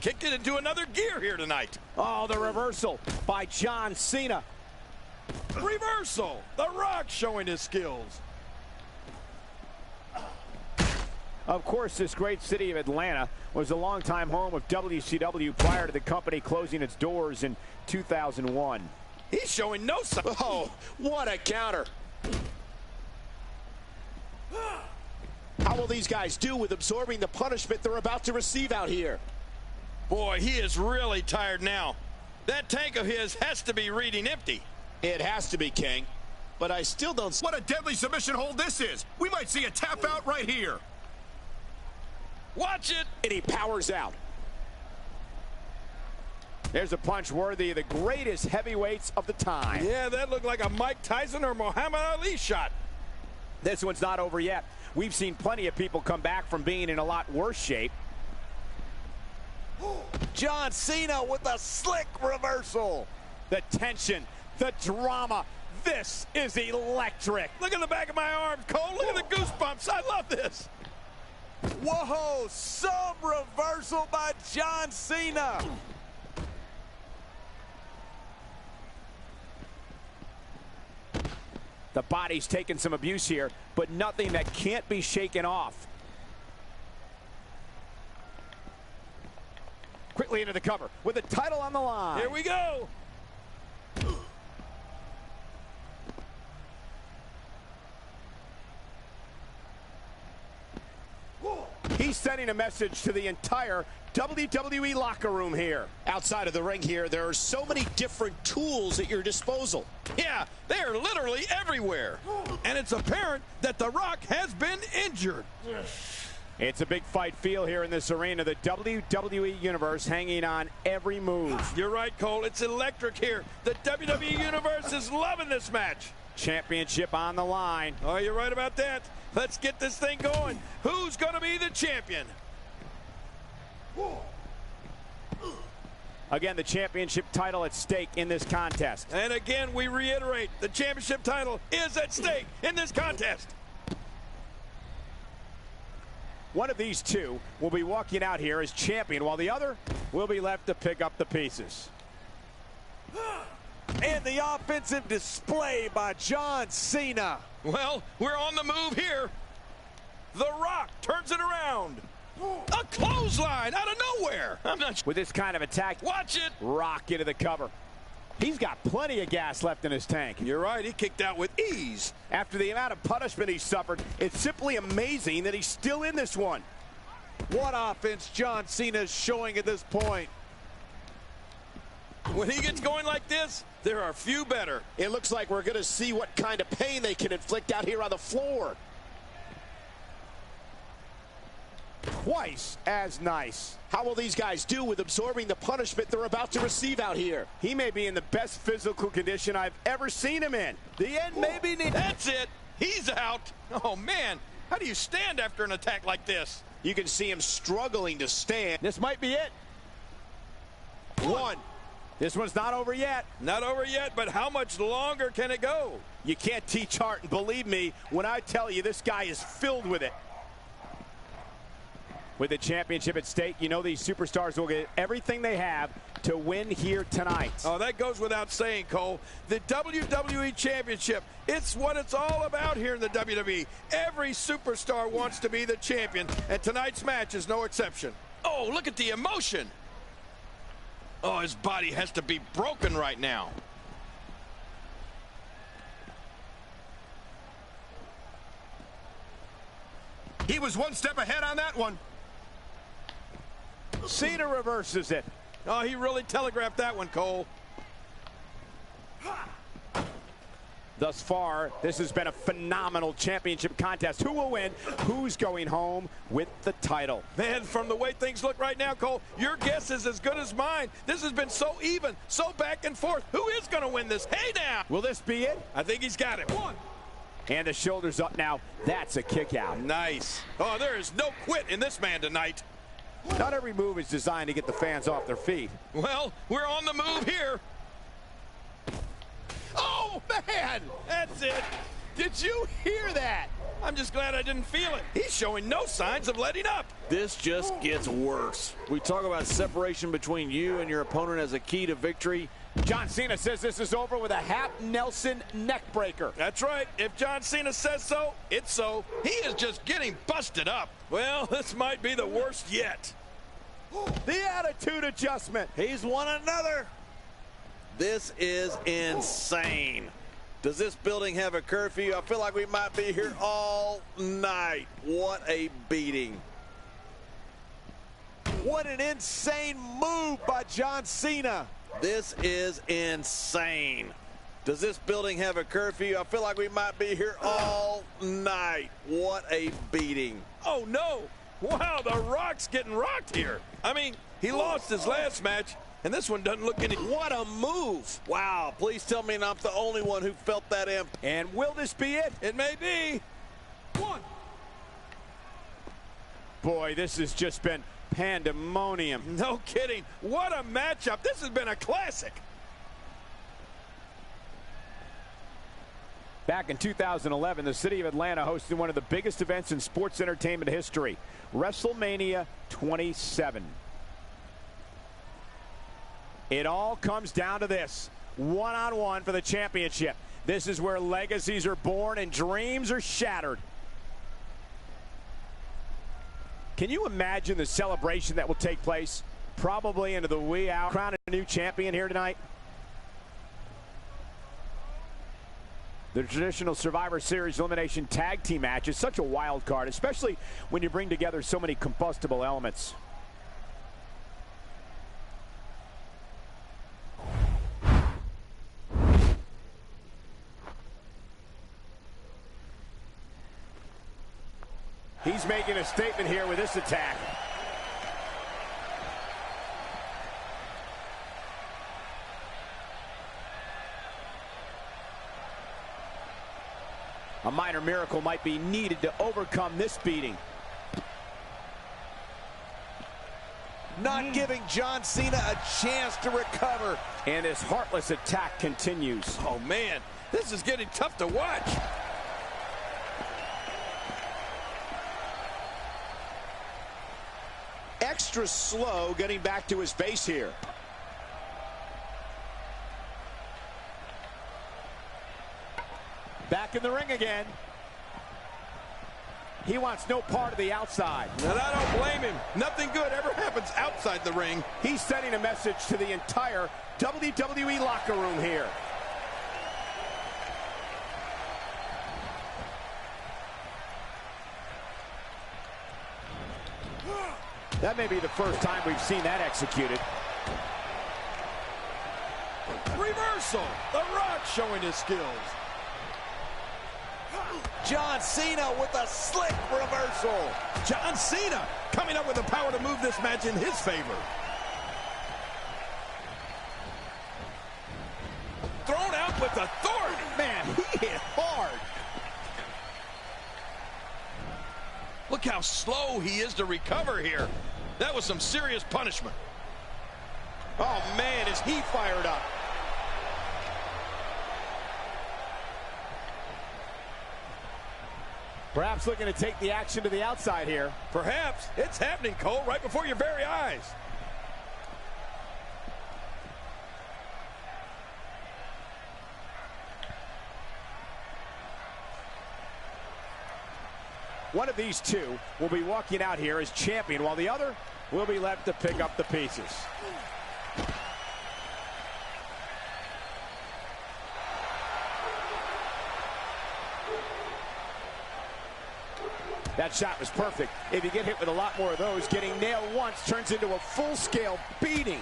kicked it into another gear here tonight. Oh, the reversal by John Cena. Reversal. The Rock showing his skills. Of course, this great city of Atlanta was a longtime home of WCW prior to the company closing its doors in 2001. He's showing no sign. Oh, what a counter. How will these guys do with absorbing the punishment they're about to receive out here? Boy, he is really tired now. That tank of his has to be reading empty. It has to be, King. But I still don't... What a deadly submission hold this is. We might see a tap out right here. Watch it. And he powers out. There's a punch worthy of the greatest heavyweights of the time. Yeah, that looked like a Mike Tyson or Muhammad Ali shot. This one's not over yet. We've seen plenty of people come back from being in a lot worse shape. John Cena with a slick reversal. The tension, the drama. This is electric. Look at the back of my arms, Cole. Look at the goosebumps. I love this. Whoa, some reversal by John Cena. The body's taking some abuse here, but nothing that can't be shaken off. Quickly into the cover with the title on the line. Here we go. He's sending a message to the entire WWE locker room here. Outside of the ring here, there are so many different tools at your disposal. Yeah, they are literally everywhere. And it's apparent that The Rock has been injured. It's a big fight feel here in this arena. The WWE Universe hanging on every move. You're right, Cole. It's electric here. The WWE Universe is loving this match. Championship on the line. Oh, you're right about that. Let's get this thing going. Who's going to be the champion? Again, the championship title at stake in this contest. And again, we reiterate, the championship title is at stake in this contest. One of these two will be walking out here as champion, while the other will be left to pick up the pieces. And the offensive display by John Cena. Well, we're on the move here. The Rock turns it around. A clothesline out of nowhere. I'm not With this kind of attack, watch it. Rock into the cover. He's got plenty of gas left in his tank. You're right, he kicked out with ease. After the amount of punishment he suffered, it's simply amazing that he's still in this one. What offense John Cena's showing at this point. When he gets going like this, there are few better. It looks like we're going to see what kind of pain they can inflict out here on the floor. Twice as nice. How will these guys do with absorbing the punishment they're about to receive out here? He may be in the best physical condition I've ever seen him in. The end may be near. That's it. He's out. Oh, man. How do you stand after an attack like this? You can see him struggling to stand. This might be it. One. This one's not over yet. Not over yet, but how much longer can it go? You can't teach art, and believe me when I tell you this guy is filled with it. With the championship at stake, you know these superstars will get everything they have to win here tonight. Oh, that goes without saying, Cole. The WWE Championship, it's what it's all about here in the WWE. Every superstar wants to be the champion, and tonight's match is no exception. Oh, look at the emotion. Oh, his body has to be broken right now. He was one step ahead on that one. Cena reverses it. Oh, he really telegraphed that one, Cole. Thus far, this has been a phenomenal championship contest. Who will win? Who's going home with the title? Man, from the way things look right now, Cole, your guess is as good as mine. This has been so even, so back and forth. Who is going to win this? Hey now! Will this be it? I think he's got it. One. And the shoulders up now. That's a kick out. Nice. Oh, there is no quit in this man tonight. Not every move is designed to get the fans off their feet. Well, we're on the move here. Oh, man! That's it. Did you hear that? I'm just glad I didn't feel it. He's showing no signs of letting up. This just gets worse. We talk about separation between you and your opponent as a key to victory. John Cena says this is over with a Hap Nelson neckbreaker. That's right. If John Cena says so, it's so. He is just getting busted up. Well, this might be the worst yet. The attitude adjustment. He's won another. This is insane. Does this building have a curfew? I feel like we might be here all night. What a beating. What an insane move by John Cena. This is insane. Does this building have a curfew? I feel like we might be here all night. What a beating. Oh, no. Wow, The Rock's getting rocked here. I mean, he lost his last match, And this one doesn't look any... What a move. Wow, please tell me I'm the only one who felt that impact. And will this be it? It may be. One. Boy, this has just been pandemonium. No kidding. What a matchup. This has been a classic. Back in 2011, the city of Atlanta hosted one of the biggest events in sports entertainment history, WrestleMania 27. It all comes down to this, one-on-one for the championship. This is where legacies are born and dreams are shattered. Can you imagine the celebration that will take place? Probably into the wee hour. Crown a new champion here tonight. The traditional Survivor Series elimination tag team match is such a wild card, especially when you bring together so many combustible elements. He's making a statement here with this attack. A minor miracle might be needed to overcome this beating. Not giving John Cena a chance to recover. And his heartless attack continues. Oh, man, this is getting tough to watch. Extra slow getting back to his base here. Back in the ring again. He wants no part of the outside. And I don't blame him. Nothing good ever happens outside the ring. He's sending a message to the entire WWE locker room here. That may be the first time we've seen that executed. Reversal. The Rock showing his skills. John Cena with a slick reversal. John Cena coming up with the power to move this match in his favor. Thrown out with authority. Man, he hit hard. Look how slow he is to recover here. That was some serious punishment. Oh, man, is he fired up. Perhaps looking to take the action to the outside here. Perhaps. It's happening, Cole, right before your very eyes. One of these two will be walking out here as champion, while the other will be left to pick up the pieces. That shot was perfect. If you get hit with a lot more of those, getting nailed once turns into a full-scale beating.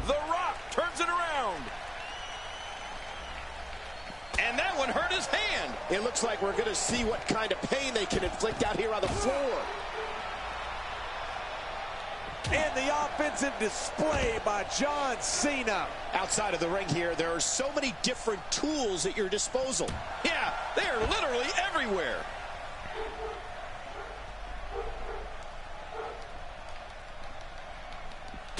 The Rock turns it around. And that one hurt his hand. It looks like we're going to see what kind of pain they can inflict out here on the floor. And the offensive display by John Cena. Outside of the ring here, there are so many different tools at your disposal. Yeah, they are literally everywhere.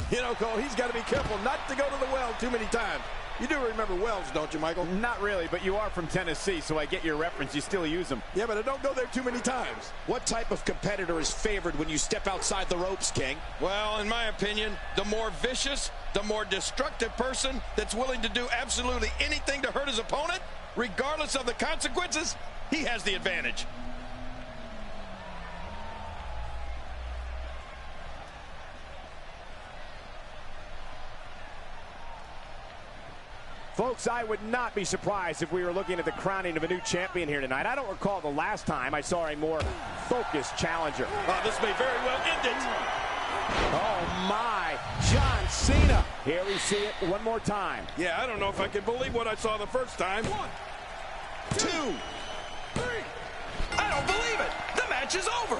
You know, Cole, he's got to be careful not to go to the well too many times. You do remember wells, don't you, Michael? Not really, but you are from Tennessee, so I get your reference. You still use them. Yeah, but I don't go there too many times. What type of competitor is favored when you step outside the ropes, King? Well, in my opinion, the more vicious, the more destructive person that's willing to do absolutely anything to hurt his opponent, regardless of the consequences, he has the advantage. Folks, I would not be surprised if we were looking at the crowning of a new champion here tonight. I don't recall the last time I saw a more focused challenger. Oh, this may very well end it. Oh, my. John Cena. Here we see it one more time. Yeah, I don't know if I can believe what I saw the first time. 1, 2, 3. I don't believe it. The match is over.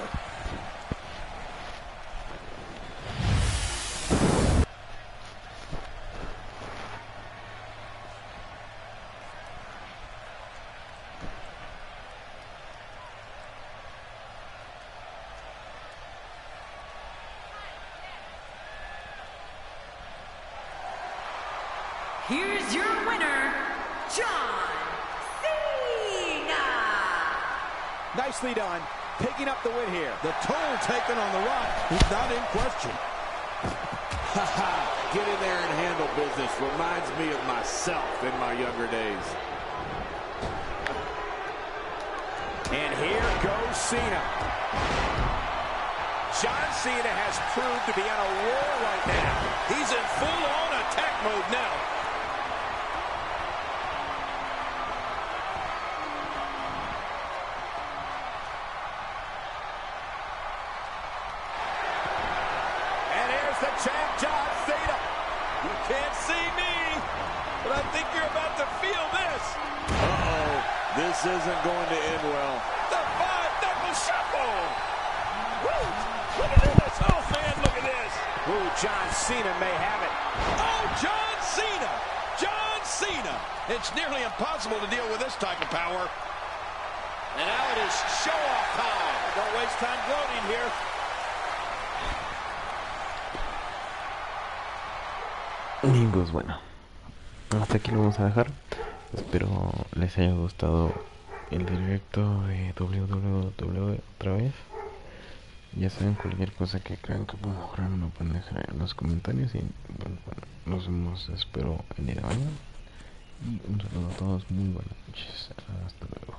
Here's your winner, John Cena. Nicely done, picking up the win here. The toll taken on The Rock is not in question. Get in there and handle business. Reminds me of myself in my younger days. And here goes Cena. John Cena has proved to be on a roll right now. He's in full-on attack mode now. And here's the champ, John Cena. You can't see me, but I think you're about to feel this. Uh-oh. This isn't going to end well. The five-knuckle shuffle. Woo! Look at this. Oh, man, look at this. Ooh, John Cena may have it. Oh, John Cena. John Cena. It's nearly impossible to deal with this type of power. And now it is show-off time. Don't waste time gloating here. Y pues bueno, hasta aquí lo vamos a dejar. Espero les haya gustado el directo de WWE otra vez. Ya saben, cualquier cosa que crean que puedo mejorar me lo pueden dejar en los comentarios. Y bueno, nos vemos, espero, el día de mañana. Y un saludo a todos, muy buenas noches, hasta luego.